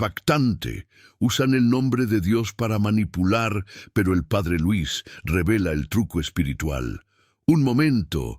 impactante. Usan el nombre de Dios para manipular, pero el padre Luis revela el truco espiritual. Un momento,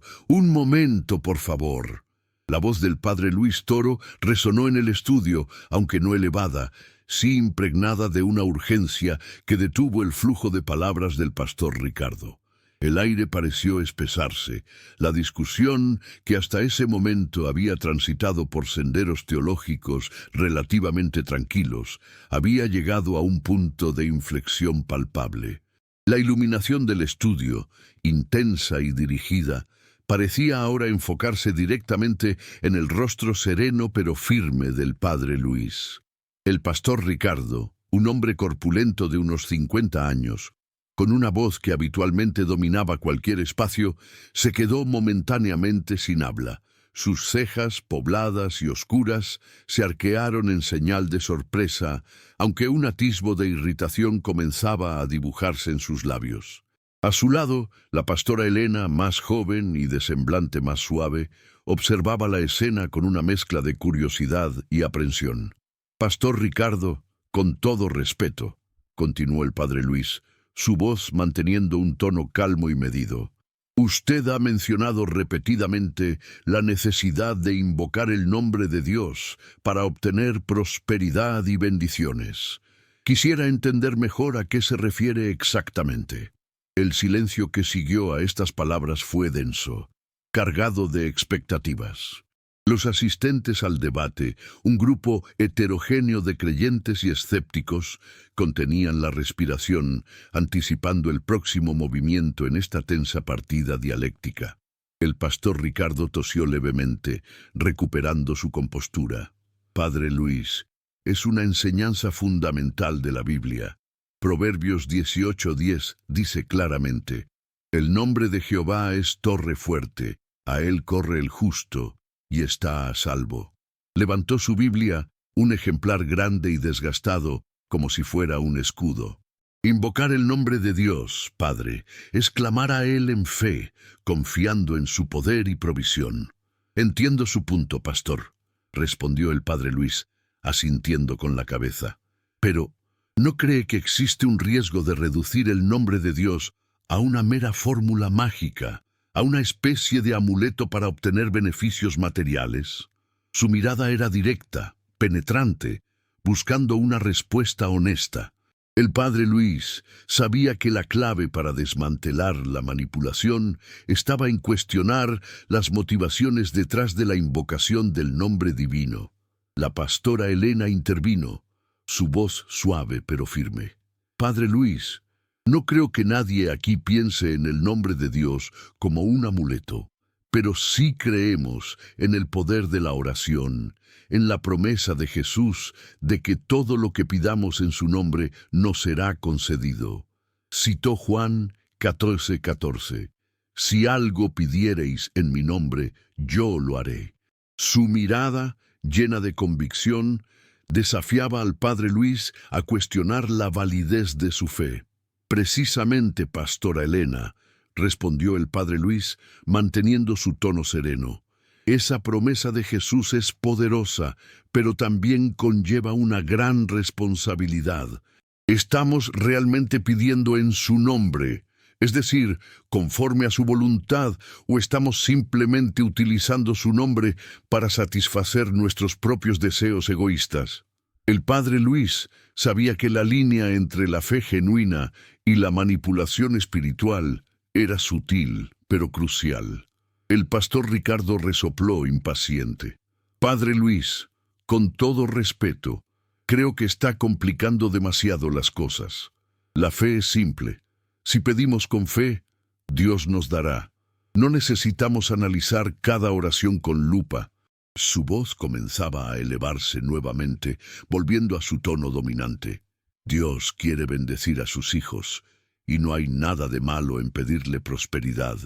por favor. La voz del padre Luis Toro resonó en el estudio, aunque no elevada, sí impregnada de una urgencia que detuvo el flujo de palabras del pastor Ricardo. El aire pareció espesarse. La discusión, que hasta ese momento había transitado por senderos teológicos relativamente tranquilos, había llegado a un punto de inflexión palpable. La iluminación del estudio, intensa y dirigida, parecía ahora enfocarse directamente en el rostro sereno pero firme del padre Luis. El pastor Ricardo, un hombre corpulento de unos 50 años, con una voz que habitualmente dominaba cualquier espacio, se quedó momentáneamente sin habla. Sus cejas, pobladas y oscuras, se arquearon en señal de sorpresa, aunque un atisbo de irritación comenzaba a dibujarse en sus labios. A su lado, la pastora Elena, más joven y de semblante más suave, observaba la escena con una mezcla de curiosidad y aprensión. «Pastor Ricardo, con todo respeto», continuó el padre Luis, su voz manteniendo un tono calmo y medido. «Usted ha mencionado repetidamente la necesidad de invocar el nombre de Dios para obtener prosperidad y bendiciones. Quisiera entender mejor a qué se refiere exactamente». El silencio que siguió a estas palabras fue denso, cargado de expectativas. Los asistentes al debate, un grupo heterogéneo de creyentes y escépticos, contenían la respiración, anticipando el próximo movimiento en esta tensa partida dialéctica. El pastor Ricardo tosió levemente, recuperando su compostura. «Padre Luis, es una enseñanza fundamental de la Biblia. Proverbios 18:10 dice claramente: «El nombre de Jehová es torre fuerte, a él corre el justo, y está a salvo». Levantó su Biblia, un ejemplar grande y desgastado, como si fuera un escudo. «Invocar el nombre de Dios, Padre, es clamar a Él en fe, confiando en su poder y provisión». «Entiendo su punto, pastor», respondió el padre Luis, asintiendo con la cabeza. «Pero, ¿no cree que existe un riesgo de reducir el nombre de Dios a una mera fórmula mágica, a una especie de amuleto para obtener beneficios materiales?» Su mirada era directa, penetrante, buscando una respuesta honesta. El padre Luis sabía que la clave para desmantelar la manipulación estaba en cuestionar las motivaciones detrás de la invocación del nombre divino. La pastora Elena intervino, su voz suave pero firme. «Padre Luis, no creo que nadie aquí piense en el nombre de Dios como un amuleto, pero sí creemos en el poder de la oración, en la promesa de Jesús de que todo lo que pidamos en su nombre nos será concedido». Citó Juan 14:14. «Si algo pidiereis en mi nombre, yo lo haré». Su mirada, llena de convicción, desafiaba al padre Luis a cuestionar la validez de su fe. «Precisamente, pastora Elena», respondió el padre Luis, manteniendo su tono sereno. «Esa promesa de Jesús es poderosa, pero también conlleva una gran responsabilidad. ¿Estamos realmente pidiendo en su nombre, es decir, conforme a su voluntad, o estamos simplemente utilizando su nombre para satisfacer nuestros propios deseos egoístas?» El padre Luis sabía que la línea entre la fe genuina y la manipulación espiritual era sutil, pero crucial. El pastor Ricardo resopló impaciente. «Padre Luis, con todo respeto, creo que está complicando demasiado las cosas. La fe es simple. Si pedimos con fe, Dios nos dará. No necesitamos analizar cada oración con lupa». Su voz comenzaba a elevarse nuevamente, volviendo a su tono dominante. «Dios quiere bendecir a sus hijos, y no hay nada de malo en pedirle prosperidad».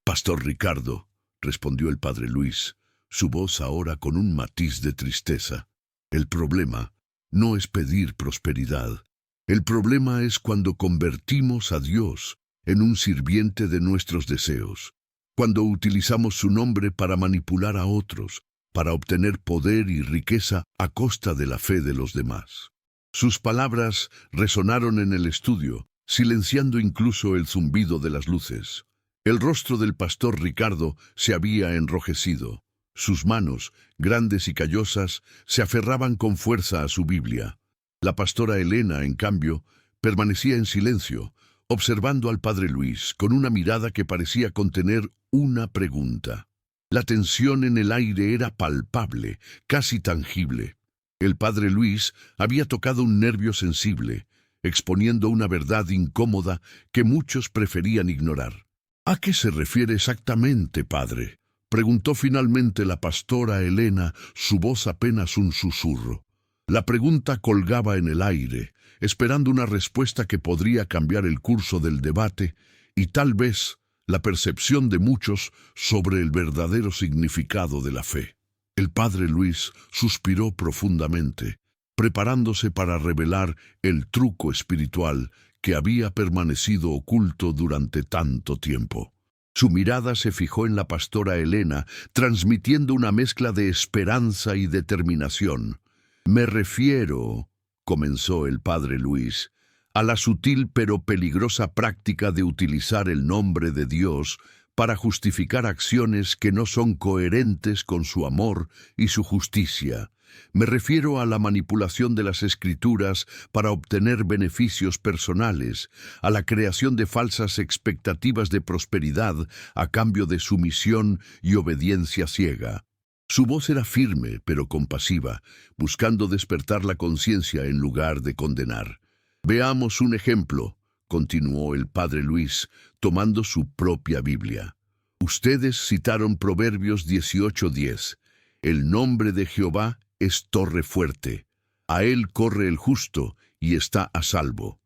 «Pastor Ricardo», respondió el padre Luis, su voz ahora con un matiz de tristeza, «el problema no es pedir prosperidad. El problema es cuando convertimos a Dios en un sirviente de nuestros deseos, cuando utilizamos su nombre para manipular a otros, para obtener poder y riqueza a costa de la fe de los demás. Sus palabras resonaron en el estudio, silenciando incluso el zumbido de las luces. El rostro del pastor Ricardo se había enrojecido. Sus manos, grandes y callosas, se aferraban con fuerza a su Biblia. La pastora Elena, en cambio, permanecía en silencio, observando al padre Luis con una mirada que parecía contener una pregunta. La tensión en el aire era palpable, casi tangible. El padre Luis había tocado un nervio sensible, exponiendo una verdad incómoda que muchos preferían ignorar. ¿A qué se refiere exactamente, padre?, preguntó finalmente la pastora Elena, su voz apenas un susurro. La pregunta colgaba en el aire, esperando una respuesta que podría cambiar el curso del debate y tal vez la percepción de muchos sobre el verdadero significado de la fe. El padre Luis suspiró profundamente, preparándose para revelar el truco espiritual que había permanecido oculto durante tanto tiempo. Su mirada se fijó en la pastora Elena, transmitiendo una mezcla de esperanza y determinación. «Me refiero», comenzó el padre Luis, «a la sutil pero peligrosa práctica de utilizar el nombre de Dios para justificar acciones que no son coherentes con su amor y su justicia. Me refiero a la manipulación de las Escrituras para obtener beneficios personales, a la creación de falsas expectativas de prosperidad a cambio de sumisión y obediencia ciega». Su voz era firme pero compasiva, buscando despertar la conciencia en lugar de condenar. «Veamos un ejemplo», continuó el padre Luis, tomando su propia Biblia. «Ustedes citaron Proverbios 18:10. El nombre de Jehová es torre fuerte. A él corre el justo y está a salvo».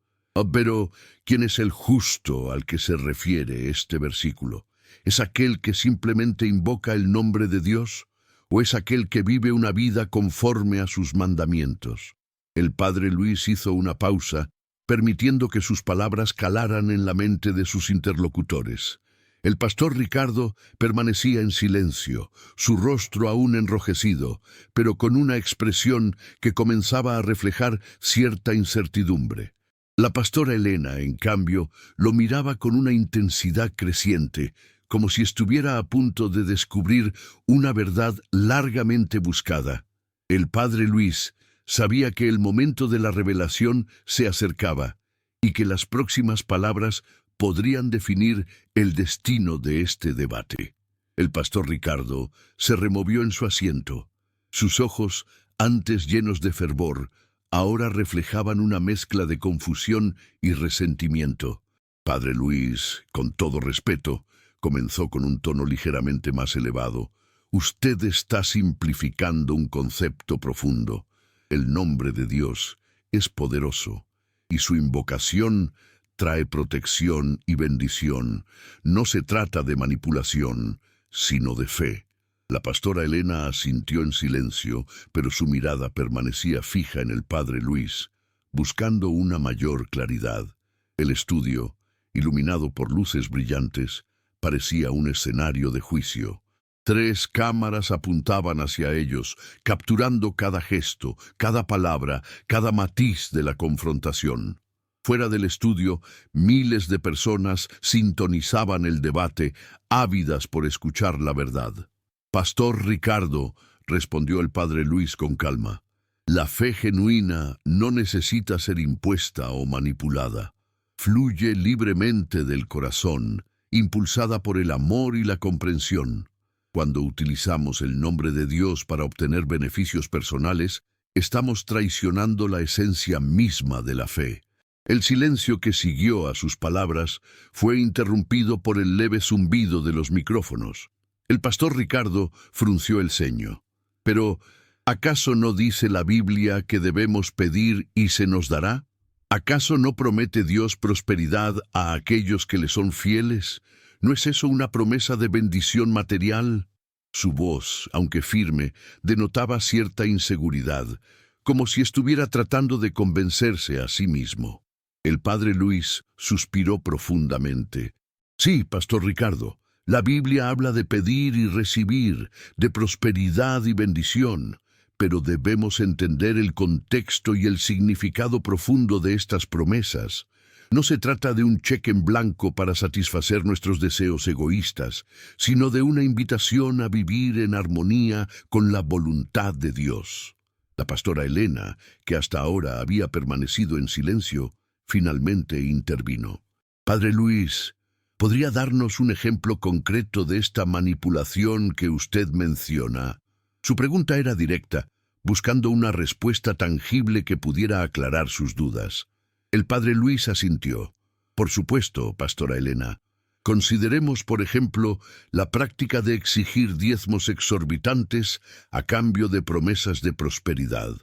Pero, ¿quién es el justo al que se refiere este versículo? ¿Es aquel que simplemente invoca el nombre de Dios? ¿O es aquel que vive una vida conforme a sus mandamientos? El padre Luis hizo una pausa, permitiendo que sus palabras calaran en la mente de sus interlocutores. El pastor Ricardo permanecía en silencio, su rostro aún enrojecido, pero con una expresión que comenzaba a reflejar cierta incertidumbre. La pastora Elena, en cambio, lo miraba con una intensidad creciente, como si estuviera a punto de descubrir una verdad largamente buscada. El padre Luis sabía que el momento de la revelación se acercaba y que las próximas palabras podrían definir el destino de este debate. El pastor Ricardo se removió en su asiento. Sus ojos, antes llenos de fervor, ahora reflejaban una mezcla de confusión y resentimiento. «Padre Luis, con todo respeto», comenzó con un tono ligeramente más elevado, «usted está simplificando un concepto profundo. El nombre de Dios es poderoso, y su invocación trae protección y bendición. No se trata de manipulación, sino de fe». La pastora Elena asintió en silencio, pero su mirada permanecía fija en el padre Luis, buscando una mayor claridad. El estudio, iluminado por luces brillantes, parecía un escenario de juicio. 3 cámaras apuntaban hacia ellos, capturando cada gesto, cada palabra, cada matiz de la confrontación. Fuera del estudio, miles de personas sintonizaban el debate, ávidas por escuchar la verdad. «Pastor Ricardo», respondió el padre Luis con calma, «la fe genuina no necesita ser impuesta o manipulada. Fluye libremente del corazón, impulsada por el amor y la comprensión. Cuando utilizamos el nombre de Dios para obtener beneficios personales, estamos traicionando la esencia misma de la fe». El silencio que siguió a sus palabras fue interrumpido por el leve zumbido de los micrófonos. El pastor Ricardo frunció el ceño. «Pero, ¿acaso no dice la Biblia que debemos pedir y se nos dará? ¿Acaso no promete Dios prosperidad a aquellos que le son fieles? ¿No es eso una promesa de bendición material?» Su voz, aunque firme, denotaba cierta inseguridad, como si estuviera tratando de convencerse a sí mismo. El padre Luis suspiró profundamente. «Sí, pastor Ricardo, La Biblia habla de pedir y recibir, de prosperidad y bendición, pero debemos entender el contexto y el significado profundo de estas promesas. No se trata de un cheque en blanco para satisfacer nuestros deseos egoístas, sino de una invitación a vivir en armonía con la voluntad de Dios. La pastora Elena, que hasta ahora había permanecido en silencio, finalmente intervino. Padre Luis, ¿podría darnos un ejemplo concreto de esta manipulación que usted menciona? Su pregunta era directa, buscando una respuesta tangible que pudiera aclarar sus dudas. El padre Luis asintió. Por supuesto, pastora Elena. Consideremos, por ejemplo, la práctica de exigir diezmos exorbitantes a cambio de promesas de prosperidad.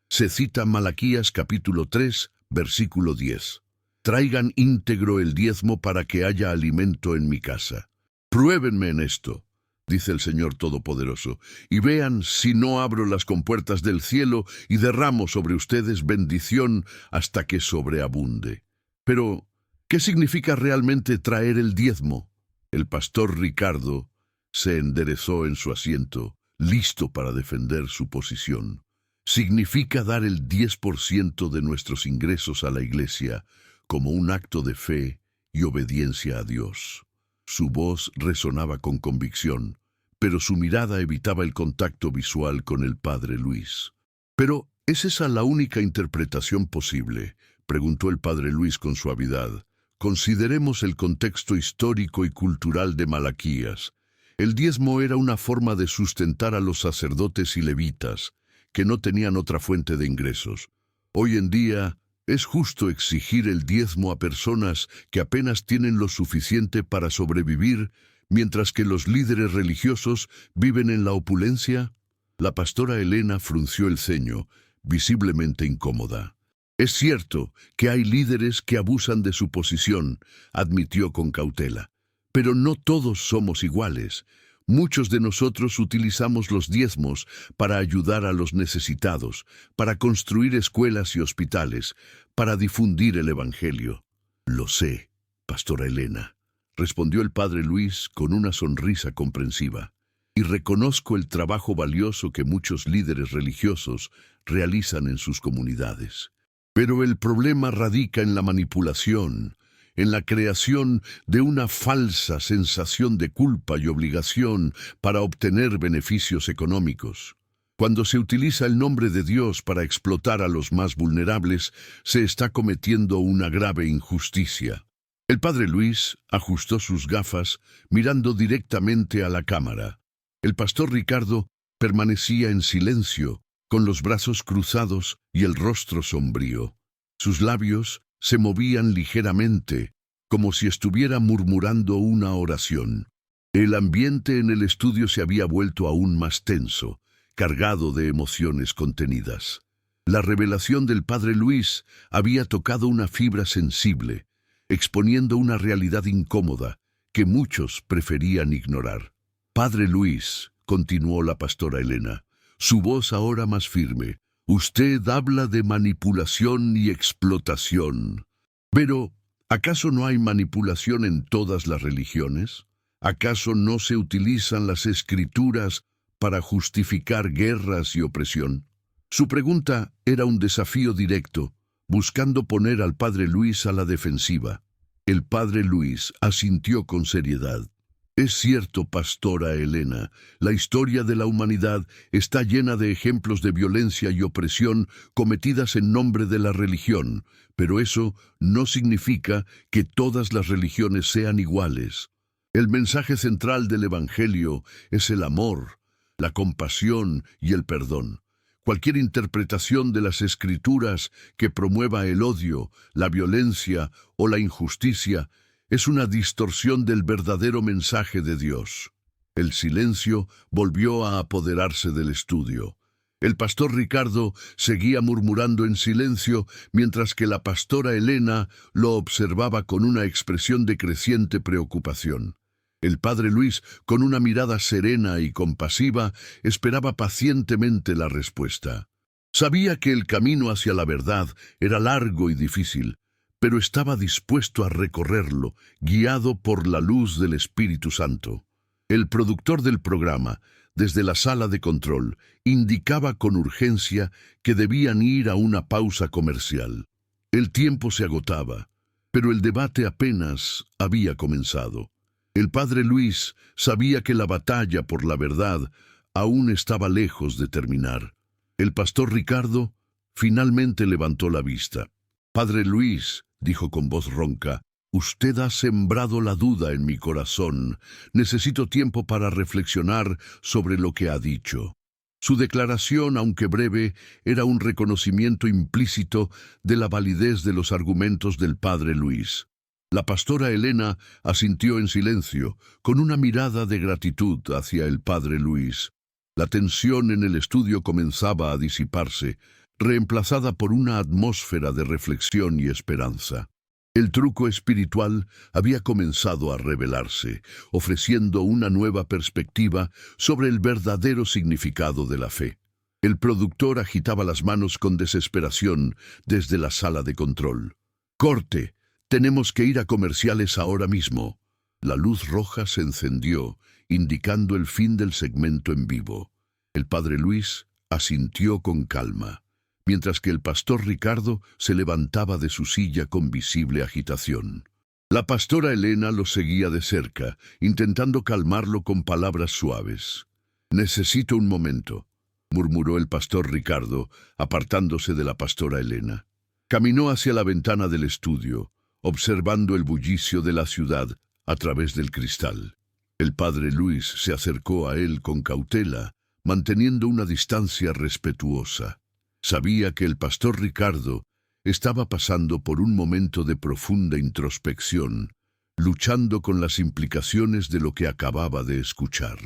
Se cita Malaquías capítulo 3, versículo 10. Traigan íntegro el diezmo para que haya alimento en mi casa. Pruébenme en esto, dice el Señor Todopoderoso, y vean si no abro las compuertas del cielo y derramo sobre ustedes bendición hasta que sobreabunde. Pero, ¿qué significa realmente traer el diezmo? El pastor Ricardo se enderezó en su asiento, listo para defender su posición. Significa dar el 10% de nuestros ingresos a la iglesia como un acto de fe y obediencia a Dios. Su voz resonaba con convicción, pero su mirada evitaba el contacto visual con el padre Luis. «¿Pero es esa la única interpretación posible?», preguntó el padre Luis con suavidad. «Consideremos el contexto histórico y cultural de Malaquías. El diezmo era una forma de sustentar a los sacerdotes y levitas, que no tenían otra fuente de ingresos. Hoy en día, ¿es justo exigir el diezmo a personas que apenas tienen lo suficiente para sobrevivir, mientras que los líderes religiosos viven en la opulencia?» La pastora Elena frunció el ceño, visiblemente incómoda. «Es cierto que hay líderes que abusan de su posición», admitió con cautela. «Pero no todos somos iguales. Muchos de nosotros utilizamos los diezmos para ayudar a los necesitados, para construir escuelas y hospitales, para difundir el Evangelio». «Lo sé, pastora Elena», respondió el padre Luis con una sonrisa comprensiva. «Y reconozco el trabajo valioso que muchos líderes religiosos realizan en sus comunidades. Pero el problema radica en la manipulación, en la creación de una falsa sensación de culpa y obligación para obtener beneficios económicos. Cuando se utiliza el nombre de Dios para explotar a los más vulnerables, se está cometiendo una grave injusticia». El padre Luis ajustó sus gafas, mirando directamente a la cámara. El pastor Ricardo permanecía en silencio, con los brazos cruzados y el rostro sombrío. Sus labios se movían ligeramente, como si estuviera murmurando una oración. El ambiente en el estudio se había vuelto aún más tenso, cargado de emociones contenidas. La revelación del padre Luis había tocado una fibra sensible, exponiendo una realidad incómoda que muchos preferían ignorar. «Padre Luis», continuó la pastora Elena, su voz ahora más firme, «usted habla de manipulación y explotación. Pero, ¿acaso no hay manipulación en todas las religiones? ¿Acaso no se utilizan las escrituras para justificar guerras y opresión?» Su pregunta era un desafío directo, buscando poner al padre Luis a la defensiva. El padre Luis asintió con seriedad. «Es cierto, pastora Elena, la historia de la humanidad está llena de ejemplos de violencia y opresión cometidas en nombre de la religión, pero eso no significa que todas las religiones sean iguales. El mensaje central del Evangelio es el amor, la compasión y el perdón. Cualquier interpretación de las Escrituras que promueva el odio, la violencia o la injusticia es una distorsión del verdadero mensaje de Dios». El silencio volvió a apoderarse del estudio. El pastor Ricardo seguía murmurando en silencio, mientras que la pastora Elena lo observaba con una expresión de creciente preocupación. El padre Luis, con una mirada serena y compasiva, esperaba pacientemente la respuesta. Sabía que el camino hacia la verdad era largo y difícil, pero estaba dispuesto a recorrerlo, guiado por la luz del Espíritu Santo. El productor del programa, desde la sala de control, indicaba con urgencia que debían ir a una pausa comercial. El tiempo se agotaba, pero el debate apenas había comenzado. El padre Luis sabía que la batalla por la verdad aún estaba lejos de terminar. El pastor Ricardo finalmente levantó la vista. «Padre Luis», dijo con voz ronca, «usted ha sembrado la duda en mi corazón. Necesito tiempo para reflexionar sobre lo que ha dicho». Su declaración, aunque breve, era un reconocimiento implícito de la validez de los argumentos del padre Luis. La pastora Elena asintió en silencio, con una mirada de gratitud hacia el padre Luis. La tensión en el estudio comenzaba a disiparse, reemplazada por una atmósfera de reflexión y esperanza. El truco espiritual había comenzado a revelarse, ofreciendo una nueva perspectiva sobre el verdadero significado de la fe. El productor agitaba las manos con desesperación desde la sala de control. «¡Corte! Tenemos que ir a comerciales ahora mismo». La luz roja se encendió, indicando el fin del segmento en vivo. El padre Luis asintió con calma, mientras que el pastor Ricardo se levantaba de su silla con visible agitación. La pastora Elena lo seguía de cerca, intentando calmarlo con palabras suaves. «Necesito un momento», murmuró el pastor Ricardo, apartándose de la pastora Elena. Caminó hacia la ventana del estudio, observando el bullicio de la ciudad a través del cristal. El padre Luis se acercó a él con cautela, manteniendo una distancia respetuosa. Sabía que el pastor Ricardo estaba pasando por un momento de profunda introspección, luchando con las implicaciones de lo que acababa de escuchar.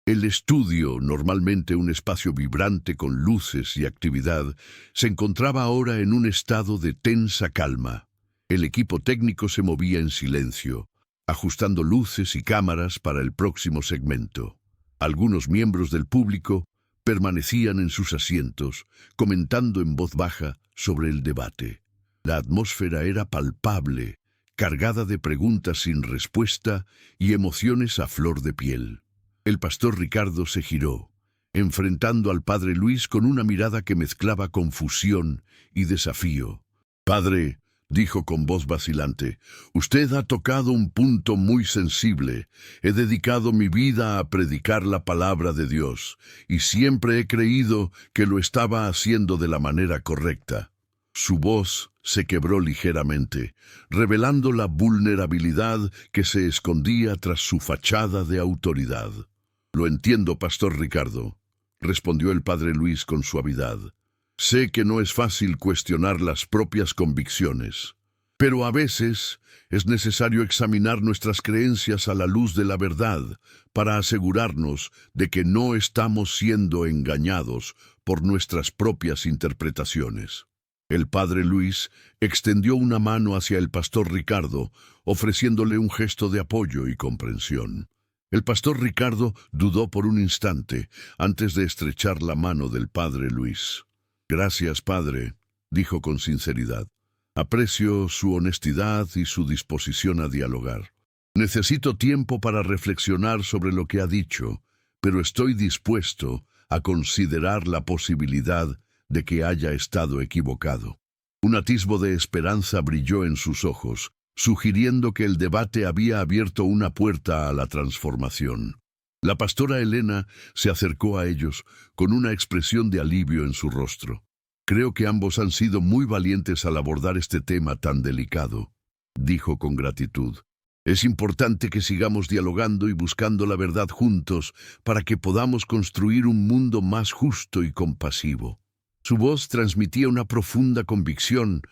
El estudio, normalmente un espacio vibrante con luces y actividad, se encontraba ahora en un estado de tensa calma. El equipo técnico se movía en silencio, ajustando luces y cámaras para el próximo segmento. Algunos miembros del público permanecían en sus asientos, comentando en voz baja sobre el debate. La atmósfera era palpable, cargada de preguntas sin respuesta y emociones a flor de piel. El pastor Ricardo se giró, enfrentando al padre Luis con una mirada que mezclaba confusión y desafío. «Padre», dijo con voz vacilante, «usted ha tocado un punto muy sensible. He dedicado mi vida a predicar la palabra de Dios, y siempre he creído que lo estaba haciendo de la manera correcta». Su voz se quebró ligeramente, revelando la vulnerabilidad que se escondía tras su fachada de autoridad. «Lo entiendo, pastor Ricardo», respondió el padre Luis con suavidad. «Sé que no es fácil cuestionar las propias convicciones, pero a veces es necesario examinar nuestras creencias a la luz de la verdad para asegurarnos de que no estamos siendo engañados por nuestras propias interpretaciones». El padre Luis extendió una mano hacia el pastor Ricardo, ofreciéndole un gesto de apoyo y comprensión. El pastor Ricardo dudó por un instante antes de estrechar la mano del padre Luis. «Gracias, padre», dijo con sinceridad. «Aprecio su honestidad y su disposición a dialogar. Necesito tiempo para reflexionar sobre lo que ha dicho, pero estoy dispuesto a considerar la posibilidad de que haya estado equivocado». Un atisbo de esperanza brilló en sus ojos, sugiriendo que el debate había abierto una puerta a la transformación. La pastora Elena se acercó a ellos con una expresión de alivio en su rostro. «Creo que ambos han sido muy valientes al abordar este tema tan delicado», dijo con gratitud. «Es importante que sigamos dialogando y buscando la verdad juntos para que podamos construir un mundo más justo y compasivo». Su voz transmitía una profunda convicción,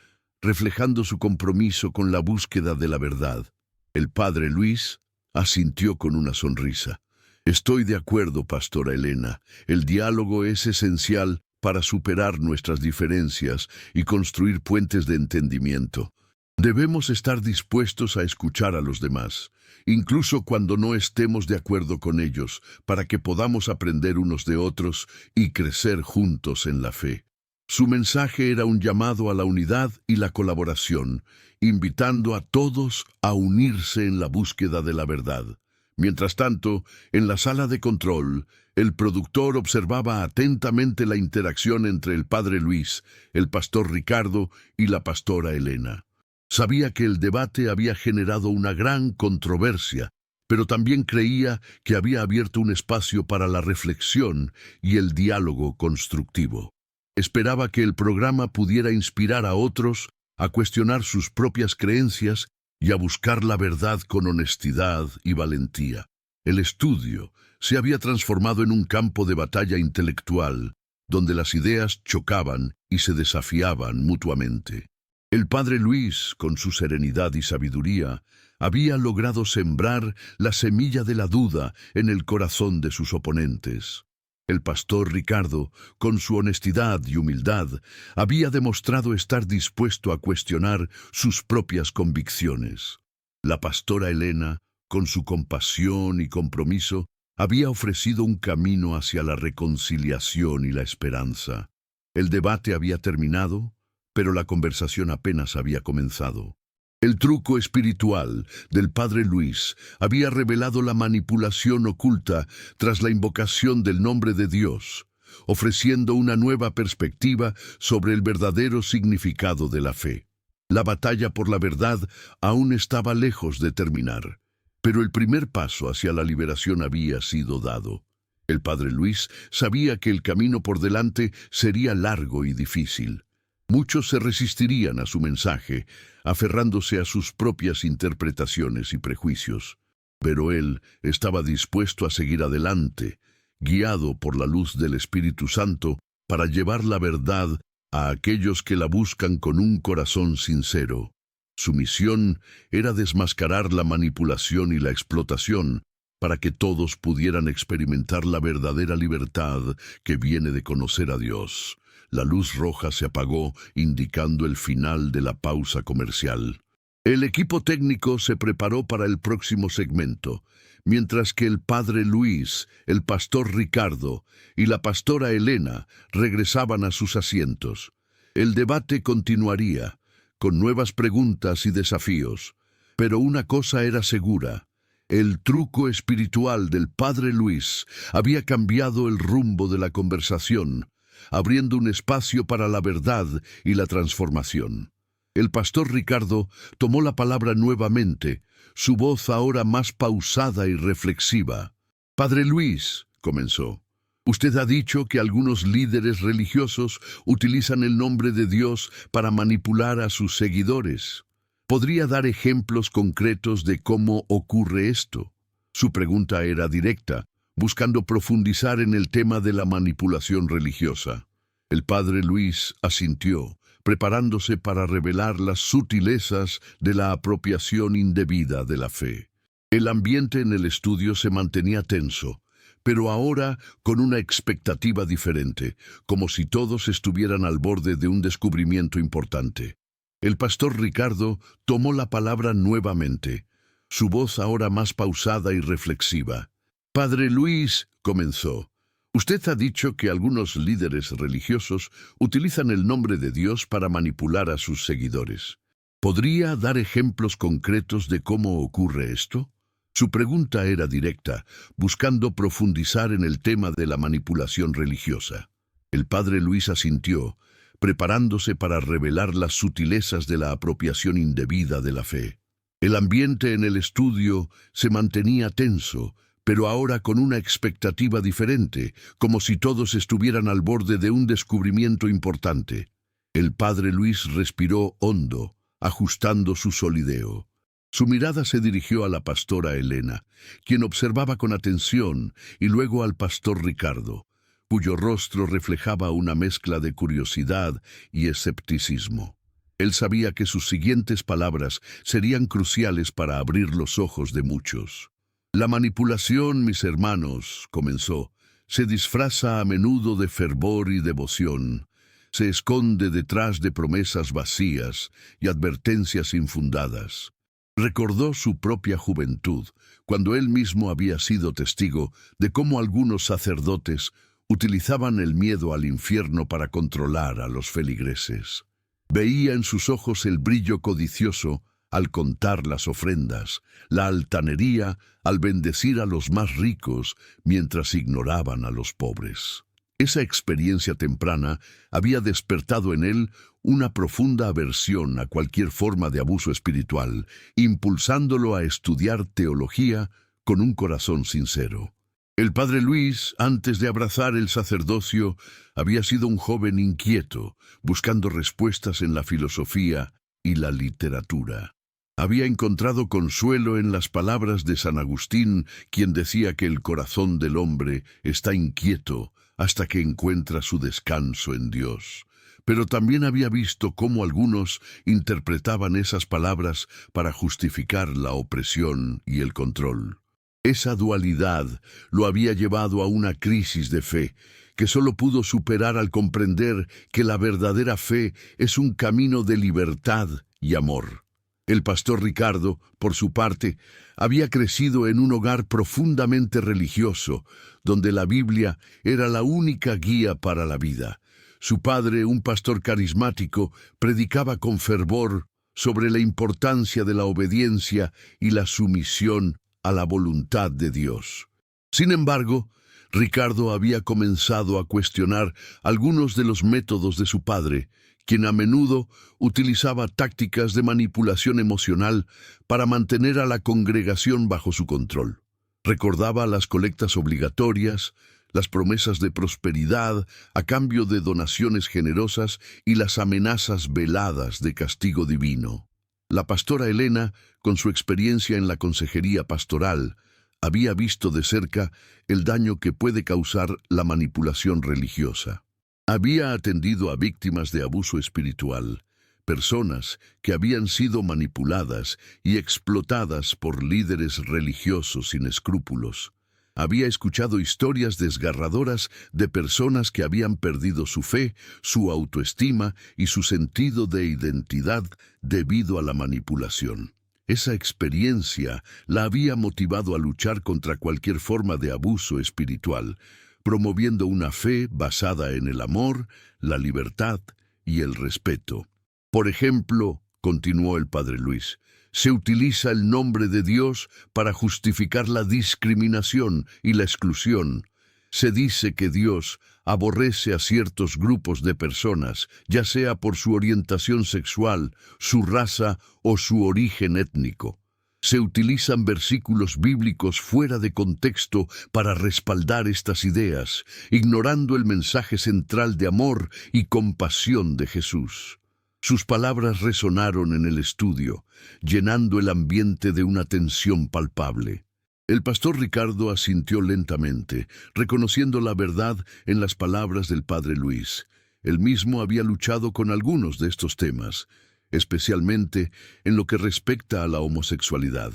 reflejando su compromiso con la búsqueda de la verdad. El padre Luis asintió con una sonrisa. «Estoy de acuerdo, pastora Elena. El diálogo es esencial para superar nuestras diferencias y construir puentes de entendimiento. Debemos estar dispuestos a escuchar a los demás, incluso cuando no estemos de acuerdo con ellos, para que podamos aprender unos de otros y crecer juntos en la fe». Su mensaje era un llamado a la unidad y la colaboración, invitando a todos a unirse en la búsqueda de la verdad. Mientras tanto, en la sala de control, el productor observaba atentamente la interacción entre el padre Luis, el pastor Ricardo y la pastora Elena. Sabía que el debate había generado una gran controversia, pero también creía que había abierto un espacio para la reflexión y el diálogo constructivo. Esperaba que el programa pudiera inspirar a otros a cuestionar sus propias creencias y a buscar la verdad con honestidad y valentía. El estudio se había transformado en un campo de batalla intelectual, donde las ideas chocaban y se desafiaban mutuamente. El padre Luis, con su serenidad y sabiduría, había logrado sembrar la semilla de la duda en el corazón de sus oponentes. El pastor Ricardo, con su honestidad y humildad, había demostrado estar dispuesto a cuestionar sus propias convicciones. La pastora Elena, con su compasión y compromiso, había ofrecido un camino hacia la reconciliación y la esperanza. El debate había terminado, pero la conversación apenas había comenzado. El truco espiritual del padre Luis había revelado la manipulación oculta tras la invocación del nombre de Dios, ofreciendo una nueva perspectiva sobre el verdadero significado de la fe. La batalla por la verdad aún estaba lejos de terminar, pero el primer paso hacia la liberación había sido dado. El padre Luis sabía que el camino por delante sería largo y difícil. Muchos se resistirían a su mensaje, aferrándose a sus propias interpretaciones y prejuicios. Pero él estaba dispuesto a seguir adelante, guiado por la luz del Espíritu Santo, para llevar la verdad a aquellos que la buscan con un corazón sincero. Su misión era desmascarar la manipulación y la explotación, para que todos pudieran experimentar la verdadera libertad que viene de conocer a Dios. La luz roja se apagó, indicando el final de la pausa comercial. El equipo técnico se preparó para el próximo segmento, mientras que el padre Luis, el pastor Ricardo y la pastora Elena regresaban a sus asientos. El debate continuaría, con nuevas preguntas y desafíos, pero una cosa era segura: el truco espiritual del padre Luis había cambiado el rumbo de la conversación, abriendo un espacio para la verdad y la transformación. El pastor Ricardo tomó la palabra nuevamente, su voz ahora más pausada y reflexiva. «Padre Luis», comenzó, «usted ha dicho que algunos líderes religiosos utilizan el nombre de Dios para manipular a sus seguidores. ¿Podría dar ejemplos concretos de cómo ocurre esto?» Su pregunta era directa, buscando profundizar en el tema de la manipulación religiosa. El padre Luis asintió, preparándose para revelar las sutilezas de la apropiación indebida de la fe. El ambiente en el estudio se mantenía tenso, pero ahora con una expectativa diferente, como si todos estuvieran al borde de un descubrimiento importante. El pastor Ricardo tomó la palabra nuevamente, su voz ahora más pausada y reflexiva. «Padre Luis», comenzó, «usted ha dicho que algunos líderes religiosos utilizan el nombre de Dios para manipular a sus seguidores. ¿Podría dar ejemplos concretos de cómo ocurre esto?» Su pregunta era directa, buscando profundizar en el tema de la manipulación religiosa. El padre Luis asintió, preparándose para revelar las sutilezas de la apropiación indebida de la fe. El ambiente en el estudio se mantenía tenso, pero ahora con una expectativa diferente, como si todos estuvieran al borde de un descubrimiento importante. El padre Luis respiró hondo, ajustando su solideo. Su mirada se dirigió a la pastora Elena, quien observaba con atención, y luego al pastor Ricardo, cuyo rostro reflejaba una mezcla de curiosidad y escepticismo. Él sabía que sus siguientes palabras serían cruciales para abrir los ojos de muchos. «La manipulación, mis hermanos», comenzó, «se disfraza a menudo de fervor y devoción. Se esconde detrás de promesas vacías y advertencias infundadas». Recordó su propia juventud, cuando él mismo había sido testigo de cómo algunos sacerdotes utilizaban el miedo al infierno para controlar a los feligreses. Veía en sus ojos el brillo codicioso al contar las ofrendas, la altanería al bendecir a los más ricos mientras ignoraban a los pobres. Esa experiencia temprana había despertado en él una profunda aversión a cualquier forma de abuso espiritual, impulsándolo a estudiar teología con un corazón sincero. El padre Luis, antes de abrazar el sacerdocio, había sido un joven inquieto, buscando respuestas en la filosofía y la literatura. Había encontrado consuelo en las palabras de San Agustín, quien decía que el corazón del hombre está inquieto hasta que encuentra su descanso en Dios. Pero también había visto cómo algunos interpretaban esas palabras para justificar la opresión y el control. Esa dualidad lo había llevado a una crisis de fe, que solo pudo superar al comprender que la verdadera fe es un camino de libertad y amor. El pastor Ricardo, por su parte, había crecido en un hogar profundamente religioso, donde la Biblia era la única guía para la vida. Su padre, un pastor carismático, predicaba con fervor sobre la importancia de la obediencia y la sumisión a la voluntad de Dios. Sin embargo, Ricardo había comenzado a cuestionar algunos de los métodos de su padre, quien a menudo utilizaba tácticas de manipulación emocional para mantener a la congregación bajo su control. Recordaba las colectas obligatorias, las promesas de prosperidad a cambio de donaciones generosas y las amenazas veladas de castigo divino. La pastora Elena, con su experiencia en la consejería pastoral, había visto de cerca el daño que puede causar la manipulación religiosa. Había atendido a víctimas de abuso espiritual, personas que habían sido manipuladas y explotadas por líderes religiosos sin escrúpulos. Había escuchado historias desgarradoras de personas que habían perdido su fe, su autoestima y su sentido de identidad debido a la manipulación. Esa experiencia la había motivado a luchar contra cualquier forma de abuso espiritual, promoviendo una fe basada en el amor, la libertad y el respeto. Por ejemplo, continuó el padre Luis, se utiliza el nombre de Dios para justificar la discriminación y la exclusión. Se dice que Dios aborrece a ciertos grupos de personas, ya sea por su orientación sexual, su raza o su origen étnico. Se utilizan versículos bíblicos fuera de contexto para respaldar estas ideas, ignorando el mensaje central de amor y compasión de Jesús. Sus palabras resonaron en el estudio, llenando el ambiente de una tensión palpable. El pastor Ricardo asintió lentamente, reconociendo la verdad en las palabras del padre Luis. Él mismo había luchado con algunos de estos temas, especialmente en lo que respecta a la homosexualidad.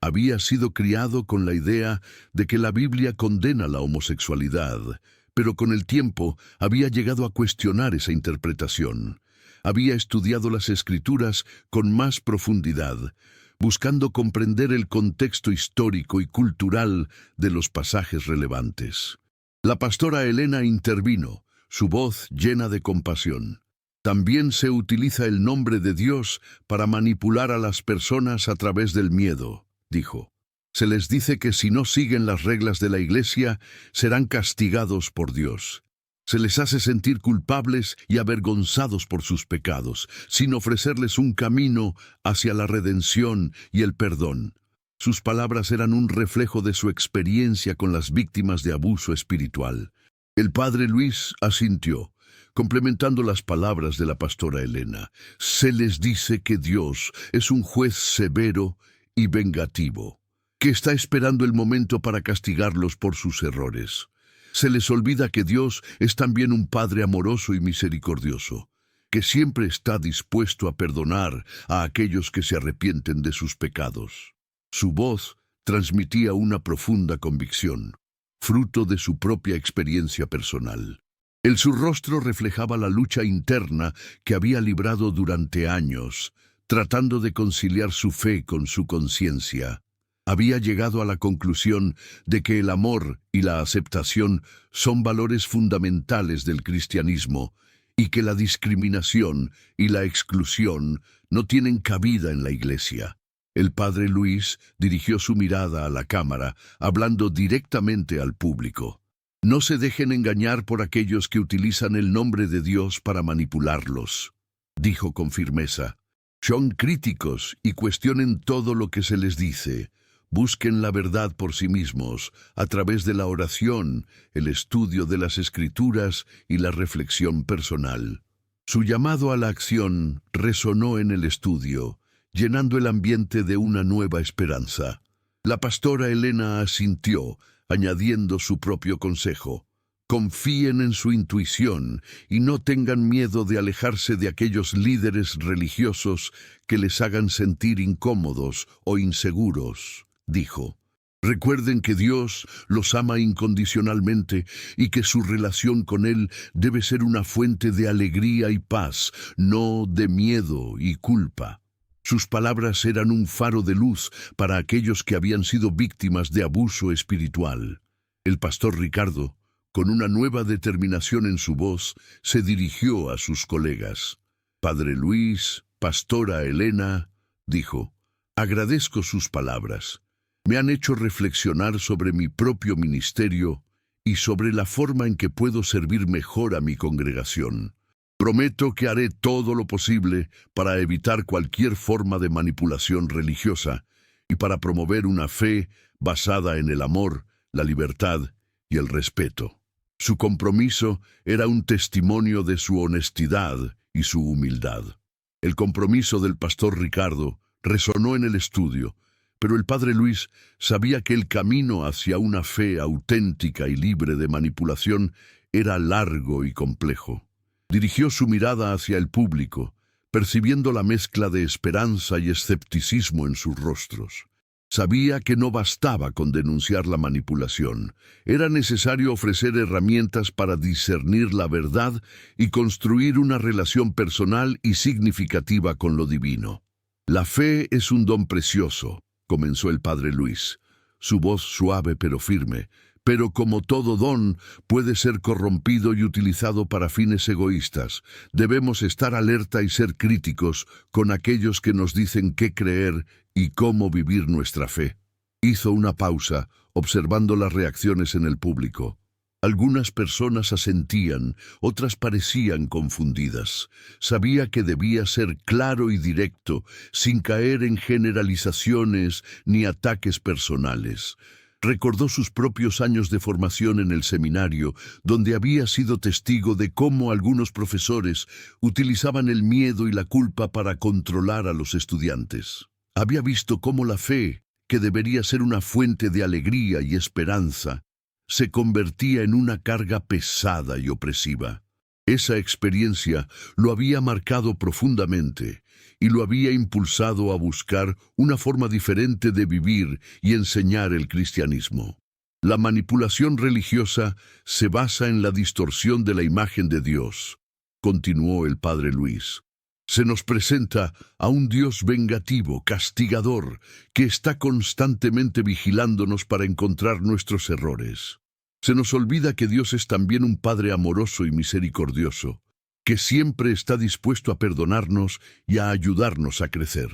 Había sido criado con la idea de que la Biblia condena la homosexualidad, pero con el tiempo había llegado a cuestionar esa interpretación. Había estudiado las Escrituras con más profundidad, buscando comprender el contexto histórico y cultural de los pasajes relevantes. La pastora Elena intervino, su voz llena de compasión. También se utiliza el nombre de Dios para manipular a las personas a través del miedo, dijo. Se les dice que si no siguen las reglas de la Iglesia, serán castigados por Dios. Se les hace sentir culpables y avergonzados por sus pecados, sin ofrecerles un camino hacia la redención y el perdón. Sus palabras eran un reflejo de su experiencia con las víctimas de abuso espiritual. El padre Luis asintió, complementando las palabras de la pastora Elena. Se les dice que Dios es un juez severo y vengativo, que está esperando el momento para castigarlos por sus errores. Se les olvida que Dios es también un Padre amoroso y misericordioso, que siempre está dispuesto a perdonar a aquellos que se arrepienten de sus pecados. Su voz transmitía una profunda convicción, fruto de su propia experiencia personal. Su rostro reflejaba la lucha interna que había librado durante años, tratando de conciliar su fe con su conciencia. Había llegado a la conclusión de que el amor y la aceptación son valores fundamentales del cristianismo y que la discriminación y la exclusión no tienen cabida en la Iglesia. El padre Luis dirigió su mirada a la cámara, hablando directamente al público. No se dejen engañar por aquellos que utilizan el nombre de Dios para manipularlos, dijo con firmeza. Son críticos y cuestionen todo lo que se les dice. Busquen la verdad por sí mismos, a través de la oración, el estudio de las Escrituras y la reflexión personal. Su llamado a la acción resonó en el estudio, llenando el ambiente de una nueva esperanza. La pastora Elena asintió, añadiendo su propio consejo. Confíen en su intuición y no tengan miedo de alejarse de aquellos líderes religiosos que les hagan sentir incómodos o inseguros, dijo. Recuerden que Dios los ama incondicionalmente y que su relación con Él debe ser una fuente de alegría y paz, no de miedo y culpa. Sus palabras eran un faro de luz para aquellos que habían sido víctimas de abuso espiritual. El pastor Ricardo, con una nueva determinación en su voz, se dirigió a sus colegas. Padre Luis, pastora Elena, dijo, agradezco sus palabras. Me han hecho reflexionar sobre mi propio ministerio y sobre la forma en que puedo servir mejor a mi congregación. Prometo que haré todo lo posible para evitar cualquier forma de manipulación religiosa y para promover una fe basada en el amor, la libertad y el respeto. Su compromiso era un testimonio de su honestidad y su humildad. El compromiso del pastor Ricardo resonó en el estudio, pero el padre Luis sabía que el camino hacia una fe auténtica y libre de manipulación era largo y complejo. Dirigió su mirada hacia el público, percibiendo la mezcla de esperanza y escepticismo en sus rostros. Sabía que no bastaba con denunciar la manipulación. Era necesario ofrecer herramientas para discernir la verdad y construir una relación personal y significativa con lo divino. La fe es un don precioso, comenzó el padre Luis, su voz suave pero firme. Pero como todo don, puede ser corrompido y utilizado para fines egoístas. Debemos estar alerta y ser críticos con aquellos que nos dicen qué creer y cómo vivir nuestra fe. Hizo una pausa, observando las reacciones en el público. Algunas personas asentían, otras parecían confundidas. Sabía que debía ser claro y directo, sin caer en generalizaciones ni ataques personales. Recordó sus propios años de formación en el seminario, donde había sido testigo de cómo algunos profesores utilizaban el miedo y la culpa para controlar a los estudiantes. Había visto cómo la fe, que debería ser una fuente de alegría y esperanza, se convertía en una carga pesada y opresiva. Esa experiencia lo había marcado profundamente y lo había impulsado a buscar una forma diferente de vivir y enseñar el cristianismo. La manipulación religiosa se basa en la distorsión de la imagen de Dios, continuó el padre Luis. Se nos presenta a un Dios vengativo, castigador, que está constantemente vigilándonos para encontrar nuestros errores. Se nos olvida que Dios es también un Padre amoroso y misericordioso, que siempre está dispuesto a perdonarnos y a ayudarnos a crecer.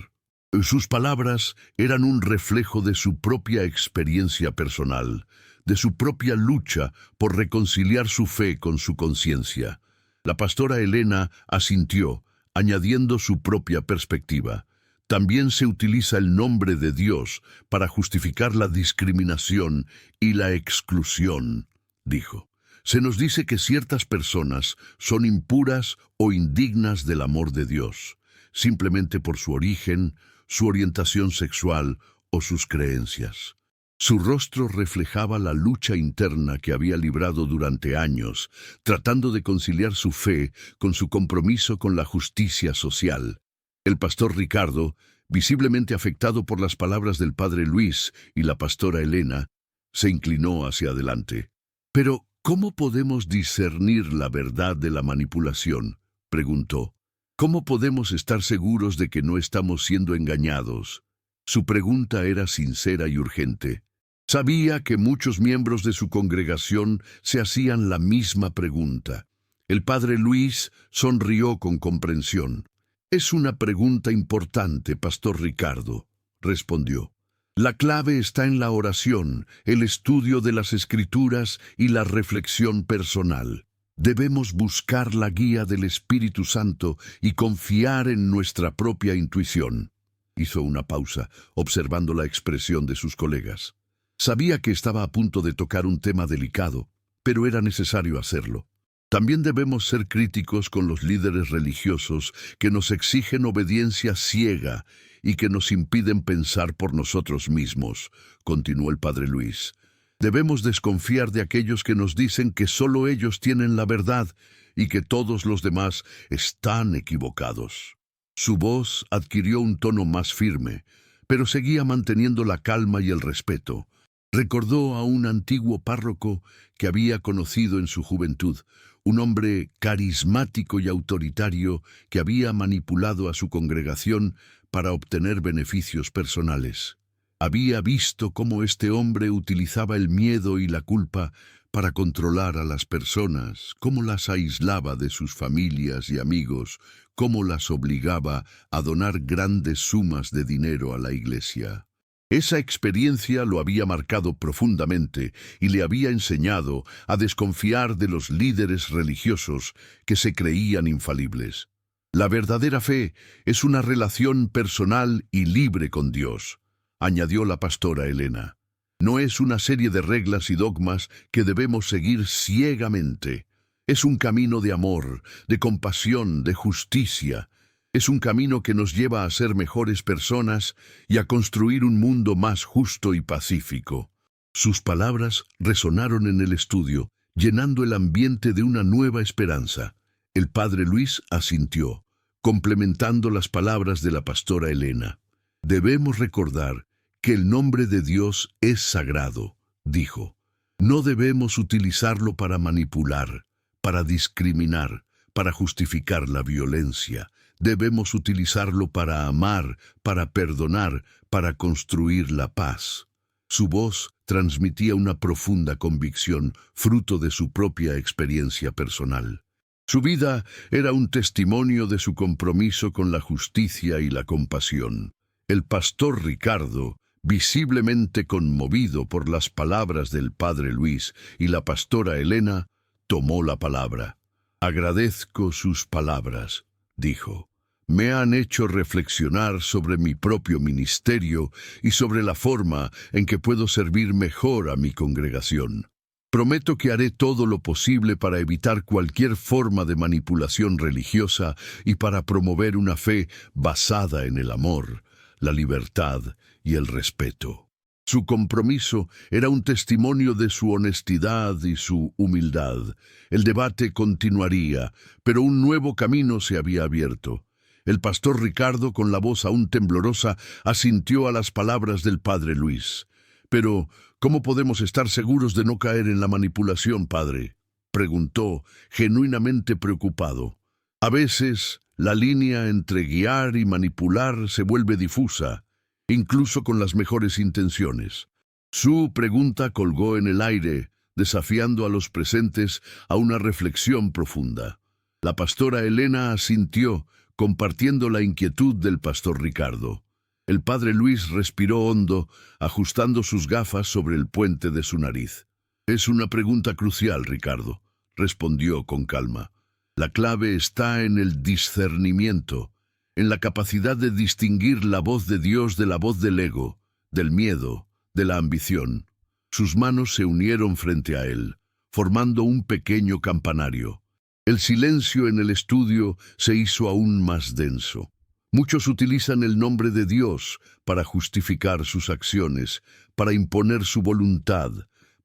Sus palabras eran un reflejo de su propia experiencia personal, de su propia lucha por reconciliar su fe con su conciencia. La pastora Elena asintió, añadiendo su propia perspectiva. También se utiliza el nombre de Dios para justificar la discriminación y la exclusión, dijo. Se nos dice que ciertas personas son impuras o indignas del amor de Dios, simplemente por su origen, su orientación sexual o sus creencias. Su rostro reflejaba la lucha interna que había librado durante años, tratando de conciliar su fe con su compromiso con la justicia social. El pastor Ricardo, visiblemente afectado por las palabras del padre Luis y la pastora Elena, se inclinó hacia adelante. Pero, ¿cómo podemos discernir la verdad de la manipulación?, preguntó. ¿Cómo podemos estar seguros de que no estamos siendo engañados? Su pregunta era sincera y urgente. Sabía que muchos miembros de su congregación se hacían la misma pregunta. El padre Luis sonrió con comprensión. «Es una pregunta importante, Pastor Ricardo», respondió. «La clave está en la oración, el estudio de las Escrituras y la reflexión personal. Debemos buscar la guía del Espíritu Santo y confiar en nuestra propia intuición». Hizo una pausa, observando la expresión de sus colegas. Sabía que estaba a punto de tocar un tema delicado, pero era necesario hacerlo. También debemos ser críticos con los líderes religiosos que nos exigen obediencia ciega y que nos impiden pensar por nosotros mismos, continuó el padre Luis. Debemos desconfiar de aquellos que nos dicen que solo ellos tienen la verdad y que todos los demás están equivocados. Su voz adquirió un tono más firme, pero seguía manteniendo la calma y el respeto. Recordó a un antiguo párroco que había conocido en su juventud, un hombre carismático y autoritario que había manipulado a su congregación para obtener beneficios personales. Había visto cómo este hombre utilizaba el miedo y la culpa para controlar a las personas, cómo las aislaba de sus familias y amigos, cómo las obligaba a donar grandes sumas de dinero a la iglesia. Esa experiencia lo había marcado profundamente y le había enseñado a desconfiar de los líderes religiosos que se creían infalibles. La verdadera fe es una relación personal y libre con Dios, añadió la pastora Elena. No es una serie de reglas y dogmas que debemos seguir ciegamente. Es un camino de amor, de compasión, de justicia. Es un camino que nos lleva a ser mejores personas y a construir un mundo más justo y pacífico. Sus palabras resonaron en el estudio, llenando el ambiente de una nueva esperanza. El padre Luis asintió, complementando las palabras de la pastora Elena. Debemos recordar que el nombre de Dios es sagrado, dijo. No debemos utilizarlo para manipular, para discriminar, para justificar la violencia. Debemos utilizarlo para amar, para perdonar, para construir la paz. Su voz transmitía una profunda convicción, fruto de su propia experiencia personal. Su vida era un testimonio de su compromiso con la justicia y la compasión. El pastor Ricardo, visiblemente conmovido por las palabras del padre Luis y la pastora Elena, tomó la palabra. «Agradezco sus palabras», dijo. «Me han hecho reflexionar sobre mi propio ministerio y sobre la forma en que puedo servir mejor a mi congregación. Prometo que haré todo lo posible para evitar cualquier forma de manipulación religiosa y para promover una fe basada en el amor, la libertad y el respeto». Su compromiso era un testimonio de su honestidad y su humildad. El debate continuaría, pero un nuevo camino se había abierto. El pastor Ricardo, con la voz aún temblorosa, asintió a las palabras del padre Luis. «Pero, ¿cómo podemos estar seguros de no caer en la manipulación, padre?», preguntó, genuinamente preocupado. «A veces, la línea entre guiar y manipular se vuelve difusa, incluso con las mejores intenciones». Su pregunta colgó en el aire, desafiando a los presentes a una reflexión profunda. La pastora Elena asintió, compartiendo la inquietud del pastor Ricardo. El padre Luis respiró hondo, ajustando sus gafas sobre el puente de su nariz. «Es una pregunta crucial, Ricardo», respondió con calma. «La clave está en el discernimiento, en la capacidad de distinguir la voz de Dios de la voz del ego, del miedo, de la ambición». Sus manos se unieron frente a él, formando un pequeño campanario. El silencio en el estudio se hizo aún más denso. Muchos utilizan el nombre de Dios para justificar sus acciones, para imponer su voluntad,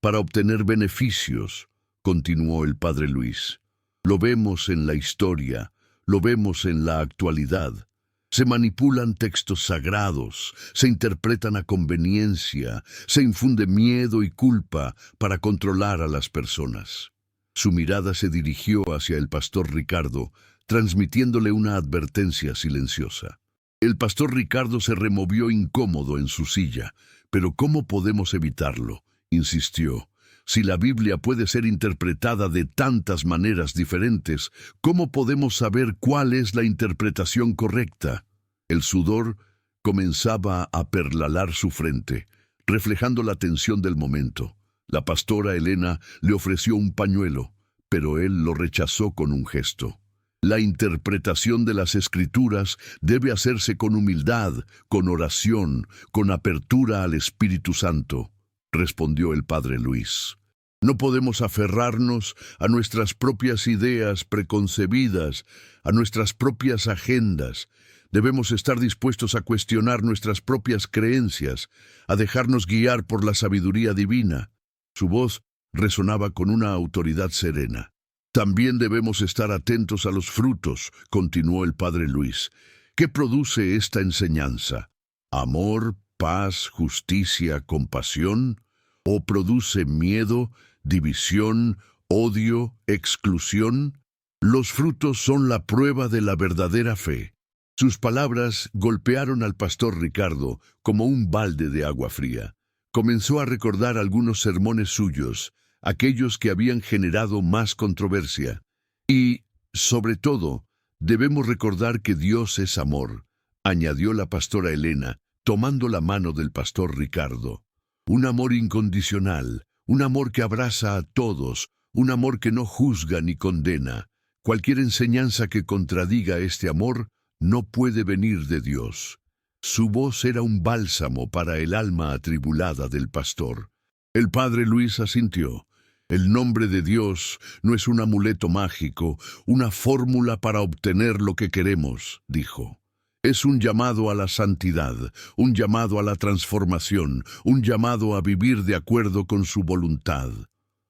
para obtener beneficios, continuó el padre Luis. Lo vemos en la historia, lo vemos en la actualidad. Se manipulan textos sagrados, se interpretan a conveniencia, se infunde miedo y culpa para controlar a las personas. Su mirada se dirigió hacia el pastor Ricardo, transmitiéndole una advertencia silenciosa. El pastor Ricardo se removió incómodo en su silla. «¿Pero cómo podemos evitarlo?», insistió. «Si la Biblia puede ser interpretada de tantas maneras diferentes, ¿cómo podemos saber cuál es la interpretación correcta?». El sudor comenzaba a perlalar su frente, reflejando la tensión del momento. La pastora Elena le ofreció un pañuelo, pero él lo rechazó con un gesto. «La interpretación de las Escrituras debe hacerse con humildad, con oración, con apertura al Espíritu Santo», respondió el padre Luis. «No podemos aferrarnos a nuestras propias ideas preconcebidas, a nuestras propias agendas. Debemos estar dispuestos a cuestionar nuestras propias creencias, a dejarnos guiar por la sabiduría divina». Su voz resonaba con una autoridad serena. «También debemos estar atentos a los frutos», continuó el padre Luis. «¿Qué produce esta enseñanza? ¿Amor, paz, justicia, compasión? ¿O produce miedo, división, odio, exclusión? Los frutos son la prueba de la verdadera fe». Sus palabras golpearon al pastor Ricardo como un balde de agua fría. Comenzó a recordar algunos sermones suyos, aquellos que habían generado más controversia. «Y, sobre todo, debemos recordar que Dios es amor», añadió la pastora Elena, tomando la mano del pastor Ricardo. «Un amor incondicional, un amor que abraza a todos, un amor que no juzga ni condena. Cualquier enseñanza que contradiga este amor no puede venir de Dios». Su voz era un bálsamo para el alma atribulada del pastor. El padre Luis asintió. «El nombre de Dios no es un amuleto mágico, una fórmula para obtener lo que queremos», dijo. «Es un llamado a la santidad, un llamado a la transformación, un llamado a vivir de acuerdo con su voluntad».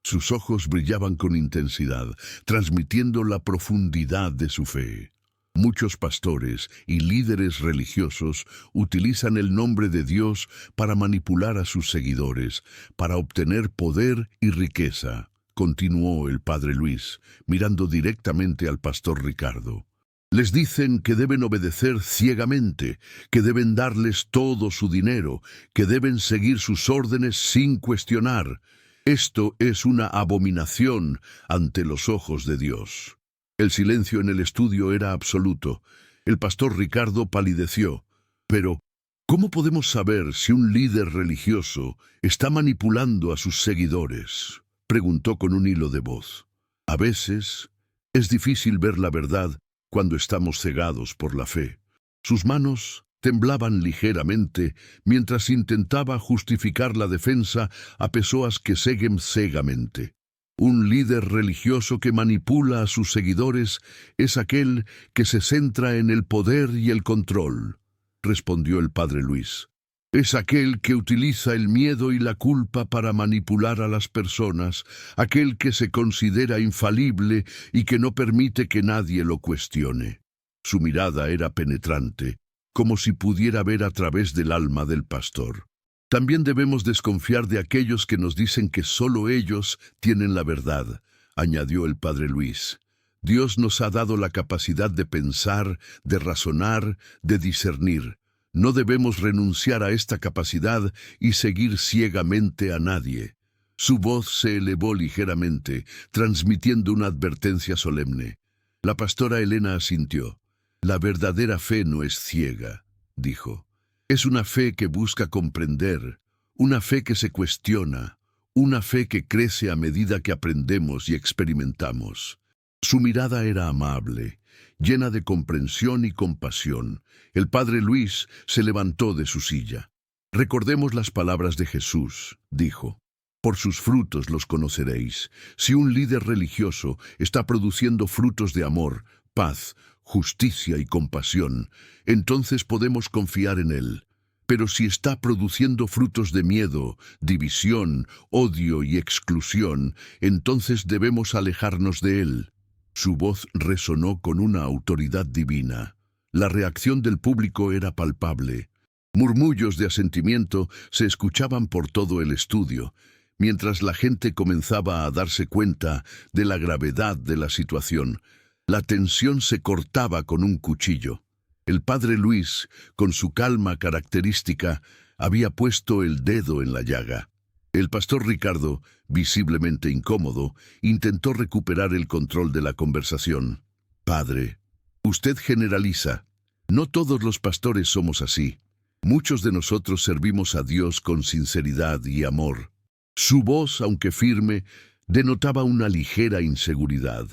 Sus ojos brillaban con intensidad, transmitiendo la profundidad de su fe. Muchos pastores y líderes religiosos utilizan el nombre de Dios para manipular a sus seguidores, para obtener poder y riqueza, continuó el padre Luis, mirando directamente al pastor Ricardo. Les dicen que deben obedecer ciegamente, que deben darles todo su dinero, que deben seguir sus órdenes sin cuestionar. Esto es una abominación ante los ojos de Dios. El silencio en el estudio era absoluto. El pastor Ricardo palideció. «Pero, ¿cómo podemos saber si un líder religioso está manipulando a sus seguidores?», preguntó con un hilo de voz. «A veces es difícil ver la verdad cuando estamos cegados por la fe». Sus manos temblaban ligeramente mientras intentaba justificar la defensa a personas que siguen ciegamente. «Un líder religioso que manipula a sus seguidores es aquel que se centra en el poder y el control», respondió el padre Luis. «Es aquel que utiliza el miedo y la culpa para manipular a las personas, aquel que se considera infalible y que no permite que nadie lo cuestione». Su mirada era penetrante, como si pudiera ver a través del alma del pastor. «También debemos desconfiar de aquellos que nos dicen que solo ellos tienen la verdad», añadió el padre Luis. «Dios nos ha dado la capacidad de pensar, de razonar, de discernir. No debemos renunciar a esta capacidad y seguir ciegamente a nadie». Su voz se elevó ligeramente, transmitiendo una advertencia solemne. La pastora Elena asintió. «La verdadera fe no es ciega», dijo. «Es una fe que busca comprender, una fe que se cuestiona, una fe que crece a medida que aprendemos y experimentamos». Su mirada era amable, llena de comprensión y compasión. El padre Luis se levantó de su silla. «Recordemos las palabras de Jesús», dijo. «Por sus frutos los conoceréis. Si un líder religioso está produciendo frutos de amor, paz, justicia y compasión, entonces podemos confiar en él. Pero si está produciendo frutos de miedo, división, odio y exclusión, entonces debemos alejarnos de él». Su voz resonó con una autoridad divina. La reacción del público era palpable. Murmullos de asentimiento se escuchaban por todo el estudio, mientras la gente comenzaba a darse cuenta de la gravedad de la situación. La tensión se cortaba con un cuchillo. El padre Luis, con su calma característica, había puesto el dedo en la llaga. El pastor Ricardo, visiblemente incómodo, intentó recuperar el control de la conversación. Padre, usted generaliza. No todos los pastores somos así. Muchos de nosotros servimos a Dios con sinceridad y amor. Su voz, aunque firme, denotaba una ligera inseguridad.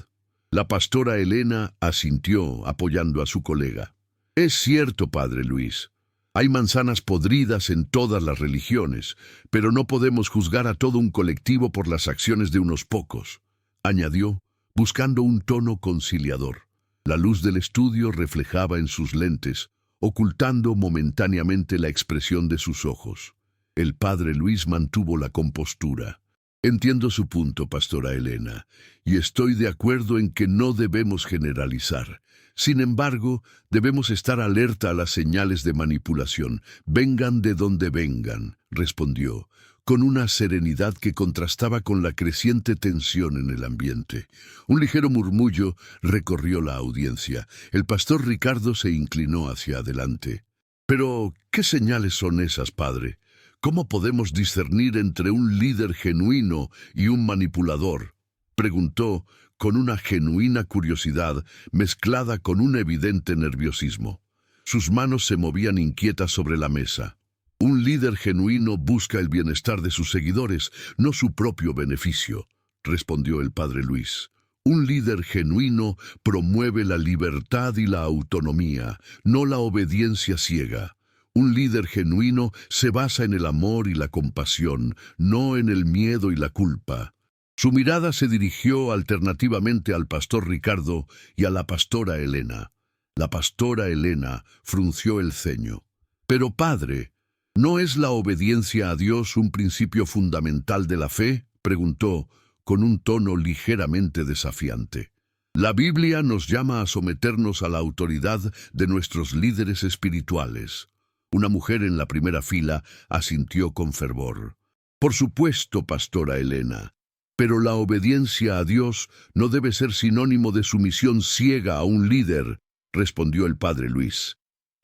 La pastora Elena asintió, apoyando a su colega. Es cierto, padre Luis. Hay manzanas podridas en todas las religiones, pero no podemos juzgar a todo un colectivo por las acciones de unos pocos, añadió, buscando un tono conciliador. La luz del estudio reflejaba en sus lentes, ocultando momentáneamente la expresión de sus ojos. El padre Luis mantuvo la compostura. Entiendo su punto, pastora Elena, y estoy de acuerdo en que no debemos generalizar. Sin embargo, debemos estar alerta a las señales de manipulación, vengan de donde vengan, respondió, con una serenidad que contrastaba con la creciente tensión en el ambiente. Un ligero murmullo recorrió la audiencia. El pastor Ricardo se inclinó hacia adelante. Pero, ¿qué señales son esas, padre? ¿Cómo podemos discernir entre un líder genuino y un manipulador? Preguntó, con una genuina curiosidad mezclada con un evidente nerviosismo. Sus manos se movían inquietas sobre la mesa. Un líder genuino busca el bienestar de sus seguidores, no su propio beneficio, respondió el padre Luis. Un líder genuino promueve la libertad y la autonomía, no la obediencia ciega. Un líder genuino se basa en el amor y la compasión, no en el miedo y la culpa. Su mirada se dirigió alternativamente al pastor Ricardo y a la pastora Elena. La pastora Elena frunció el ceño. Pero padre, ¿no es la obediencia a Dios un principio fundamental de la fe?, preguntó, con un tono ligeramente desafiante. La Biblia nos llama a someternos a la autoridad de nuestros líderes espirituales. Una mujer en la primera fila asintió con fervor. Por supuesto, pastora Elena. Pero la obediencia a Dios no debe ser sinónimo de sumisión ciega a un líder, respondió el padre Luis.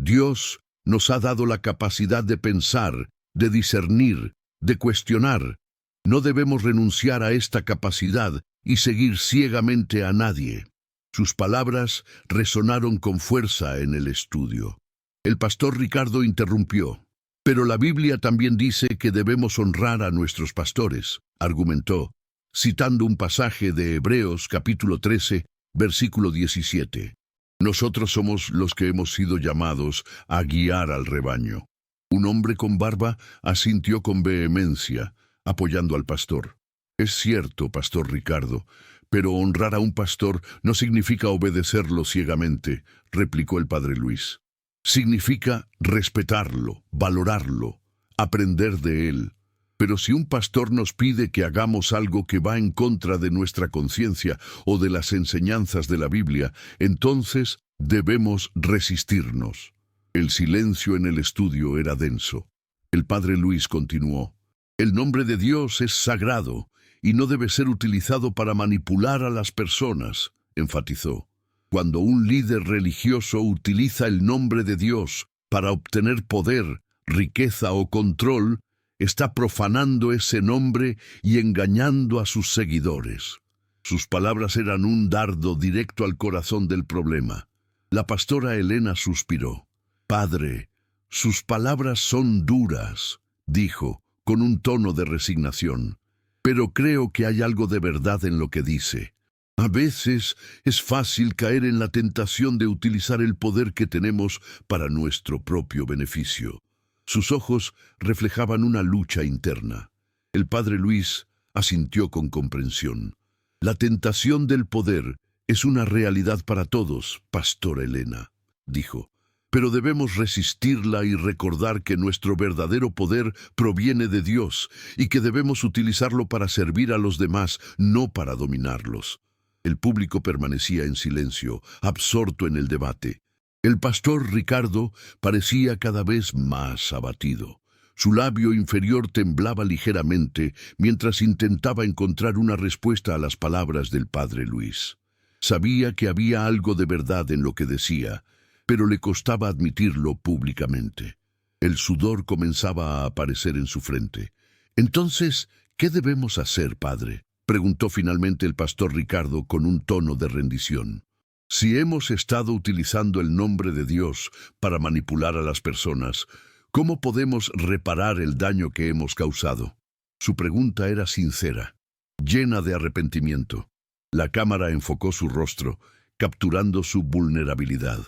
Dios nos ha dado la capacidad de pensar, de discernir, de cuestionar. No debemos renunciar a esta capacidad y seguir ciegamente a nadie. Sus palabras resonaron con fuerza en el estudio. El pastor Ricardo interrumpió. Pero la Biblia también dice que debemos honrar a nuestros pastores, argumentó, citando un pasaje de Hebreos capítulo 13, versículo 17. Nosotros somos los que hemos sido llamados a guiar al rebaño. Un hombre con barba asintió con vehemencia, apoyando al pastor. Es cierto, pastor Ricardo, pero honrar a un pastor no significa obedecerlo ciegamente, replicó el padre Luis. Significa respetarlo, valorarlo, aprender de él. Pero si un pastor nos pide que hagamos algo que va en contra de nuestra conciencia o de las enseñanzas de la Biblia, entonces debemos resistirnos. El silencio en el estudio era denso. El padre Luis continuó. El nombre de Dios es sagrado y no debe ser utilizado para manipular a las personas, enfatizó. Cuando un líder religioso utiliza el nombre de Dios para obtener poder, riqueza o control, está profanando ese nombre y engañando a sus seguidores. Sus palabras eran un dardo directo al corazón del problema. La pastora Elena suspiró. Padre, sus palabras son duras, dijo, con un tono de resignación. Pero creo que hay algo de verdad en lo que dice. A veces es fácil caer en la tentación de utilizar el poder que tenemos para nuestro propio beneficio. Sus ojos reflejaban una lucha interna. El padre Luis asintió con comprensión. La tentación del poder es una realidad para todos, pastora Elena, dijo. Pero debemos resistirla y recordar que nuestro verdadero poder proviene de Dios y que debemos utilizarlo para servir a los demás, no para dominarlos. El público permanecía en silencio, absorto en el debate. El pastor Ricardo parecía cada vez más abatido. Su labio inferior temblaba ligeramente mientras intentaba encontrar una respuesta a las palabras del padre Luis. Sabía que había algo de verdad en lo que decía, pero le costaba admitirlo públicamente. El sudor comenzaba a aparecer en su frente. «Entonces, ¿qué debemos hacer, padre?», preguntó finalmente el pastor Ricardo con un tono de rendición. «Si hemos estado utilizando el nombre de Dios para manipular a las personas, ¿cómo podemos reparar el daño que hemos causado?». Su pregunta era sincera, llena de arrepentimiento. La cámara enfocó su rostro, capturando su vulnerabilidad.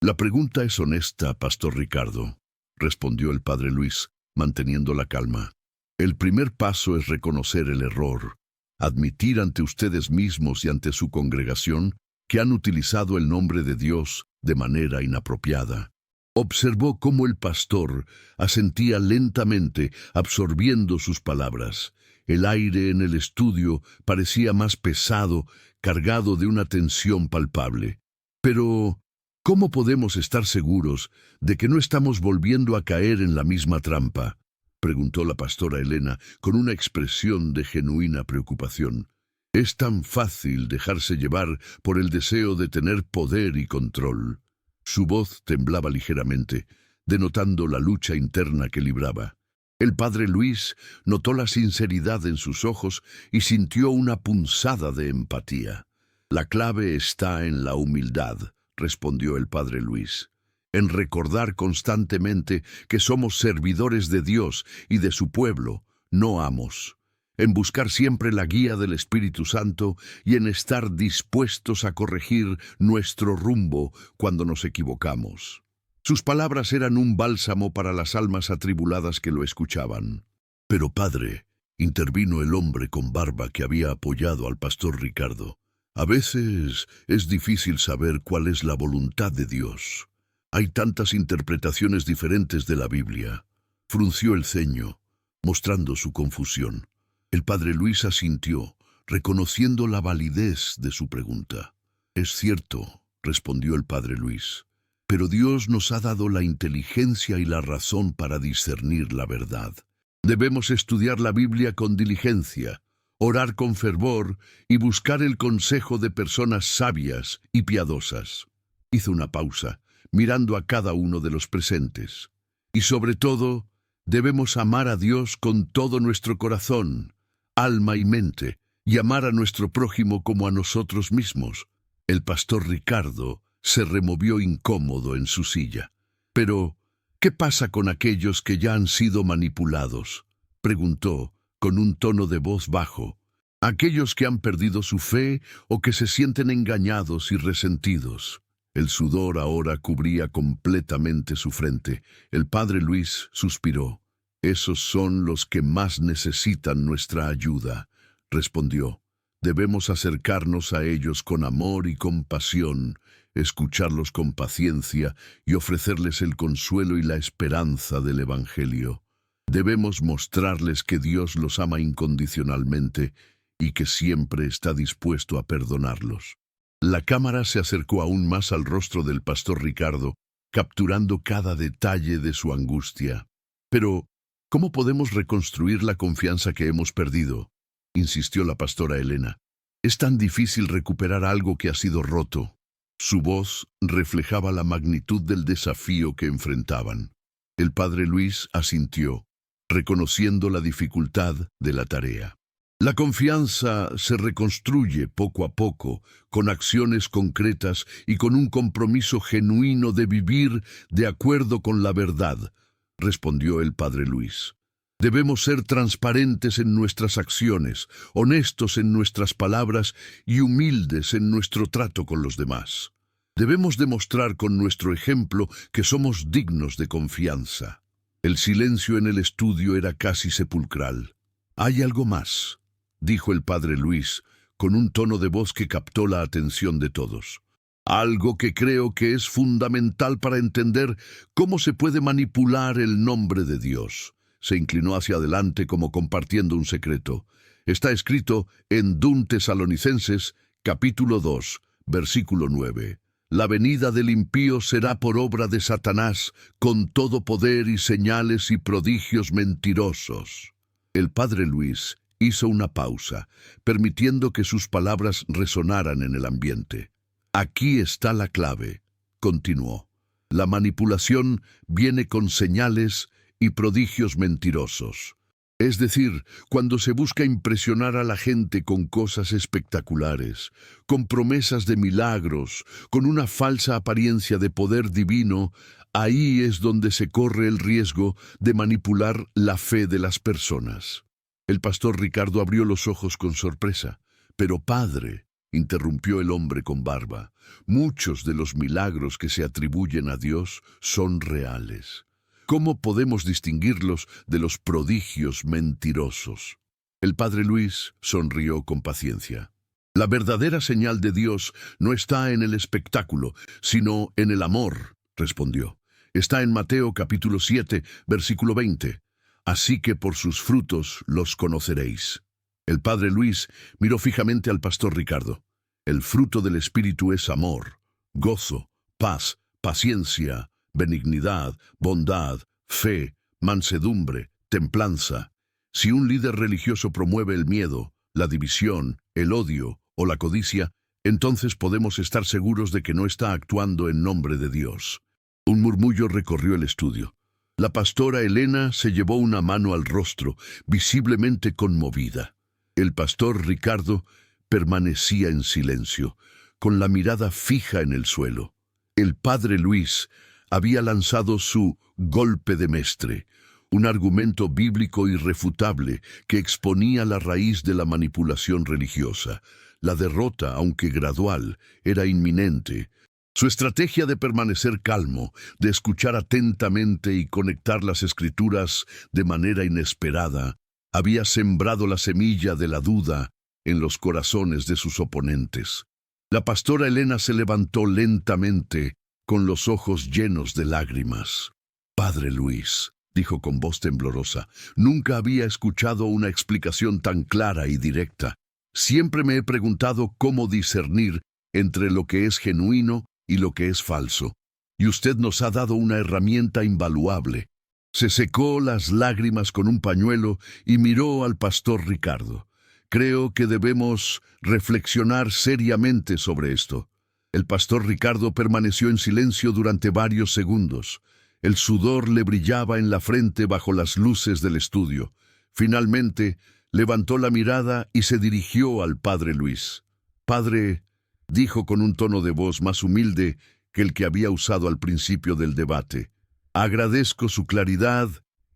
«La pregunta es honesta, pastor Ricardo», respondió el padre Luis, manteniendo la calma. «El primer paso es reconocer el error, admitir ante ustedes mismos y ante su congregación que han utilizado el nombre de Dios de manera inapropiada». Observó cómo el pastor asentía lentamente, absorbiendo sus palabras. El aire en el estudio parecía más pesado, cargado de una tensión palpable. «Pero, ¿cómo podemos estar seguros de que no estamos volviendo a caer en la misma trampa?», preguntó la pastora Elena con una expresión de genuina preocupación. «Es tan fácil dejarse llevar por el deseo de tener poder y control». Su voz temblaba ligeramente, denotando la lucha interna que libraba. El padre Luis notó la sinceridad en sus ojos y sintió una punzada de empatía. «La clave está en la humildad», respondió el padre Luis, «en recordar constantemente que somos servidores de Dios y de su pueblo, no amos, en buscar siempre la guía del Espíritu Santo y en estar dispuestos a corregir nuestro rumbo cuando nos equivocamos». Sus palabras eran un bálsamo para las almas atribuladas que lo escuchaban. «Pero padre», intervino el hombre con barba que había apoyado al pastor Ricardo, «a veces es difícil saber cuál es la voluntad de Dios. Hay tantas interpretaciones diferentes de la Biblia». Frunció el ceño, mostrando su confusión. El padre Luis asintió, reconociendo la validez de su pregunta. «Es cierto», respondió el padre Luis, «pero Dios nos ha dado la inteligencia y la razón para discernir la verdad. Debemos estudiar la Biblia con diligencia, orar con fervor y buscar el consejo de personas sabias y piadosas». Hizo una pausa, mirando a cada uno de los presentes. «Y sobre todo, debemos amar a Dios con todo nuestro corazón, alma y mente, y amar a nuestro prójimo como a nosotros mismos». El pastor Ricardo se removió incómodo en su silla. «Pero, ¿qué pasa con aquellos que ya han sido manipulados?», preguntó, con un tono de voz bajo. «Aquellos que han perdido su fe o que se sienten engañados y resentidos». El sudor ahora cubría completamente su frente. El padre Luis suspiró. «Esos son los que más necesitan nuestra ayuda», respondió. «Debemos acercarnos a ellos con amor y compasión, escucharlos con paciencia y ofrecerles el consuelo y la esperanza del Evangelio. Debemos mostrarles que Dios los ama incondicionalmente y que siempre está dispuesto a perdonarlos». La cámara se acercó aún más al rostro del pastor Ricardo, capturando cada detalle de su angustia. «Pero, ¿cómo podemos reconstruir la confianza que hemos perdido?», insistió la pastora Elena. «Es tan difícil recuperar algo que ha sido roto». Su voz reflejaba la magnitud del desafío que enfrentaban. El padre Luis asintió, reconociendo la dificultad de la tarea. «La confianza se reconstruye poco a poco, con acciones concretas y con un compromiso genuino de vivir de acuerdo con la verdad», respondió el padre Luis. «Debemos ser transparentes en nuestras acciones, honestos en nuestras palabras y humildes en nuestro trato con los demás. Debemos demostrar con nuestro ejemplo que somos dignos de confianza». El silencio en el estudio era casi sepulcral. «Hay algo más», dijo el padre Luis, con un tono de voz que captó la atención de todos. «Algo que creo que es fundamental para entender cómo se puede manipular el nombre de Dios». Se inclinó hacia adelante como compartiendo un secreto. Está escrito en 2 Tesalonicenses, capítulo 2, versículo 9. «La venida del impío será por obra de Satanás, con todo poder y señales y prodigios mentirosos». El padre Luis hizo una pausa, permitiendo que sus palabras resonaran en el ambiente. «Aquí está la clave», continuó. La manipulación viene con señales y prodigios mentirosos. Es decir, cuando se busca impresionar a la gente con cosas espectaculares, con promesas de milagros, con una falsa apariencia de poder divino, ahí es donde se corre el riesgo de manipular la fe de las personas. El pastor Ricardo abrió los ojos con sorpresa. «Pero padre», interrumpió el hombre con barba, «muchos de los milagros que se atribuyen a Dios son reales. ¿Cómo podemos distinguirlos de los prodigios mentirosos?» El padre Luis sonrió con paciencia. «La verdadera señal de Dios no está en el espectáculo, sino en el amor», respondió. «Está en Mateo capítulo 7, versículo 20. Así que por sus frutos los conoceréis». El padre Luis miró fijamente al pastor Ricardo. «El fruto del Espíritu es amor, gozo, paz, paciencia, benignidad, bondad, fe, mansedumbre, templanza. Si un líder religioso promueve el miedo, la división, el odio o la codicia, entonces podemos estar seguros de que no está actuando en nombre de Dios». Un murmullo recorrió el estudio. La pastora Elena se llevó una mano al rostro, visiblemente conmovida. El pastor Ricardo permanecía en silencio, con la mirada fija en el suelo. El padre Luis había lanzado su golpe de mestre, un argumento bíblico irrefutable que exponía la raíz de la manipulación religiosa. La derrota, aunque gradual, era inminente. Su estrategia de permanecer calmo, de escuchar atentamente y conectar las escrituras de manera inesperada, había sembrado la semilla de la duda en los corazones de sus oponentes. La pastora Elena se levantó lentamente, con los ojos llenos de lágrimas. «Padre Luis», dijo con voz temblorosa, «nunca había escuchado una explicación tan clara y directa. Siempre me he preguntado cómo discernir entre lo que es genuino y lo que es falso. Y usted nos ha dado una herramienta invaluable». Se secó las lágrimas con un pañuelo y miró al pastor Ricardo. «Creo que debemos reflexionar seriamente sobre esto». El pastor Ricardo permaneció en silencio durante varios segundos. El sudor le brillaba en la frente bajo las luces del estudio. Finalmente, levantó la mirada y se dirigió al padre Luis. «Padre», dijo con un tono de voz más humilde que el que había usado al principio del debate, «agradezco su claridad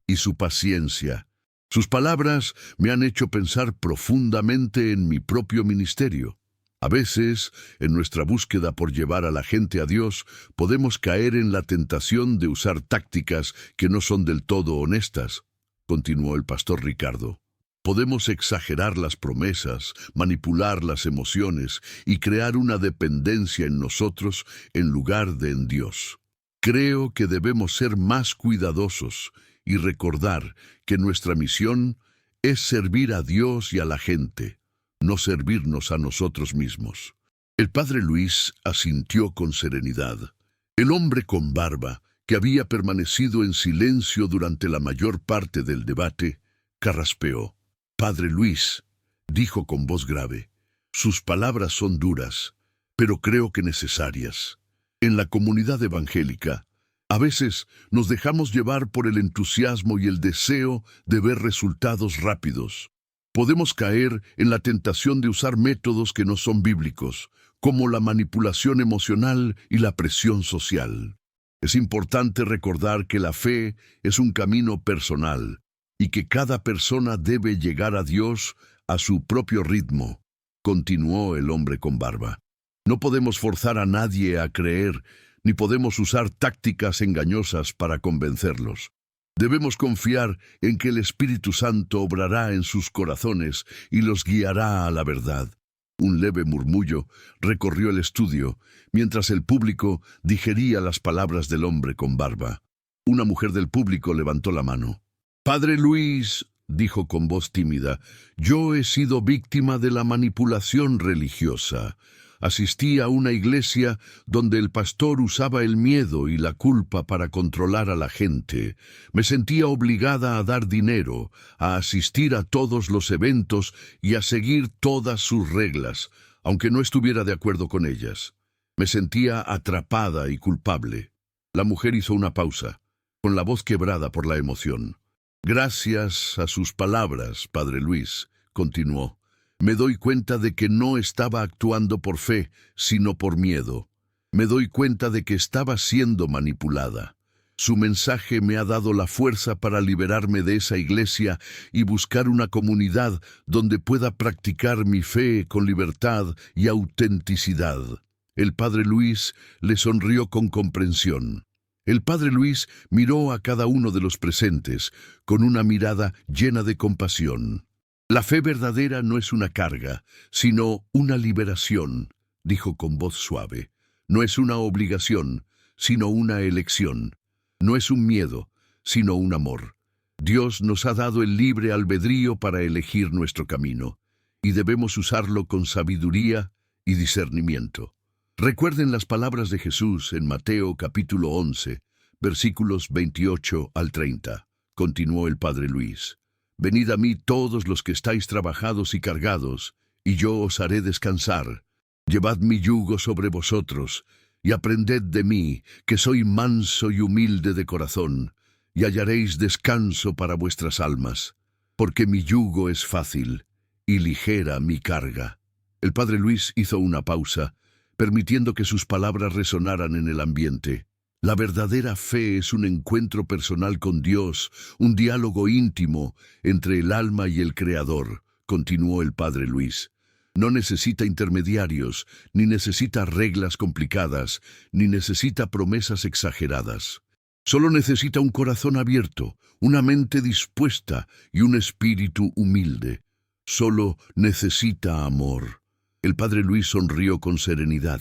y su paciencia. Sus palabras me han hecho pensar profundamente en mi propio ministerio. A veces, en nuestra búsqueda por llevar a la gente a Dios, podemos caer en la tentación de usar tácticas que no son del todo honestas», continuó el pastor Ricardo. «Podemos exagerar las promesas, manipular las emociones y crear una dependencia en nosotros en lugar de en Dios. Creo que debemos ser más cuidadosos y recordar que nuestra misión es servir a Dios y a la gente, no servirnos a nosotros mismos». El padre Luis asintió con serenidad. El hombre con barba, que había permanecido en silencio durante la mayor parte del debate, carraspeó. «Padre Luis», dijo con voz grave, «sus palabras son duras, pero creo que necesarias. En la comunidad evangélica, a veces nos dejamos llevar por el entusiasmo y el deseo de ver resultados rápidos. Podemos caer en la tentación de usar métodos que no son bíblicos, como la manipulación emocional y la presión social. Es importante recordar que la fe es un camino personal y que cada persona debe llegar a Dios a su propio ritmo», continuó el hombre con barba. «No podemos forzar a nadie a creer, ni podemos usar tácticas engañosas para convencerlos. Debemos confiar en que el Espíritu Santo obrará en sus corazones y los guiará a la verdad». Un leve murmullo recorrió el estudio, mientras el público digería las palabras del hombre con barba. Una mujer del público levantó la mano. «Padre Luis», dijo con voz tímida, «yo he sido víctima de la manipulación religiosa. Asistí a una iglesia donde el pastor usaba el miedo y la culpa para controlar a la gente. Me sentía obligada a dar dinero, a asistir a todos los eventos y a seguir todas sus reglas, aunque no estuviera de acuerdo con ellas. Me sentía atrapada y culpable. La mujer hizo una pausa, con la voz quebrada por la emoción. Gracias a sus palabras, padre Luis, continuó, me doy cuenta de que no estaba actuando por fe, sino por miedo. Me doy cuenta de que estaba siendo manipulada. Su mensaje me ha dado la fuerza para liberarme de esa iglesia y buscar una comunidad donde pueda practicar mi fe con libertad y autenticidad. El padre Luis le sonrió con comprensión. El padre Luis miró a cada uno de los presentes con una mirada llena de compasión. La fe verdadera no es una carga, sino una liberación, dijo con voz suave. No es una obligación, sino una elección. No es un miedo, sino un amor. Dios nos ha dado el libre albedrío para elegir nuestro camino, y debemos usarlo con sabiduría y discernimiento. Recuerden las palabras de Jesús en Mateo capítulo 11, versículos 28 al 30. Continuó el padre Luis. Venid a mí todos los que estáis trabajados y cargados, y yo os haré descansar. Llevad mi yugo sobre vosotros, y aprended de mí, que soy manso y humilde de corazón, y hallaréis descanso para vuestras almas, porque mi yugo es fácil, y ligera mi carga. El padre Luis hizo una pausa, permitiendo que sus palabras resonaran en el ambiente. La verdadera fe es un encuentro personal con Dios, un diálogo íntimo entre el alma y el Creador, continuó el padre Luis. No necesita intermediarios, ni necesita reglas complicadas, ni necesita promesas exageradas. Solo necesita un corazón abierto, una mente dispuesta y un espíritu humilde. Solo necesita amor. El padre Luis sonrió con serenidad.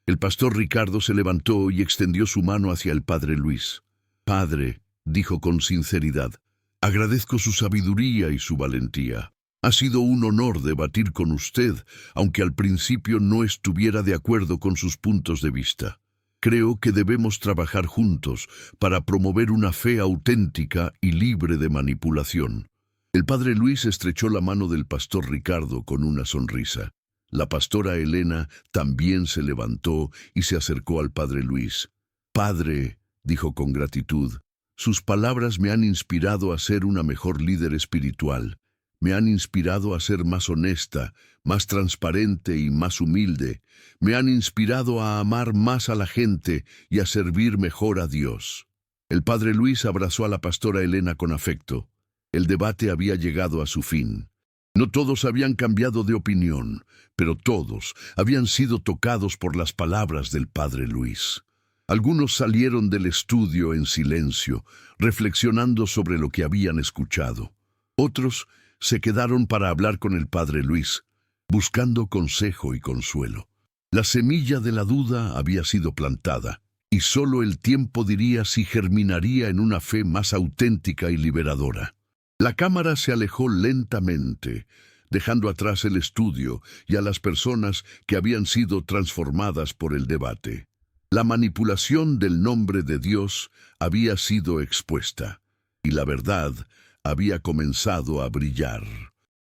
El pastor Ricardo se levantó y extendió su mano hacia el padre Luis. Padre, dijo con sinceridad, agradezco su sabiduría y su valentía. Ha sido un honor debatir con usted, aunque al principio no estuviera de acuerdo con sus puntos de vista. Creo que debemos trabajar juntos para promover una fe auténtica y libre de manipulación. El padre Luis estrechó la mano del pastor Ricardo con una sonrisa. La pastora Elena también se levantó y se acercó al padre Luis. Padre, dijo con gratitud, sus palabras me han inspirado a ser una mejor líder espiritual. Me han inspirado a ser más honesta, más transparente y más humilde. Me han inspirado a amar más a la gente y a servir mejor a Dios. El padre Luis abrazó a la pastora Elena con afecto. El debate había llegado a su fin. No todos habían cambiado de opinión, pero todos habían sido tocados por las palabras del padre Luis. Algunos salieron del estudio en silencio, reflexionando sobre lo que habían escuchado. Otros se quedaron para hablar con el padre Luis, buscando consejo y consuelo. La semilla de la duda había sido plantada, y solo el tiempo diría si germinaría en una fe más auténtica y liberadora. La cámara se alejó lentamente, dejando atrás el estudio y a las personas que habían sido transformadas por el debate. La manipulación del nombre de Dios había sido expuesta, y la verdad había comenzado a brillar.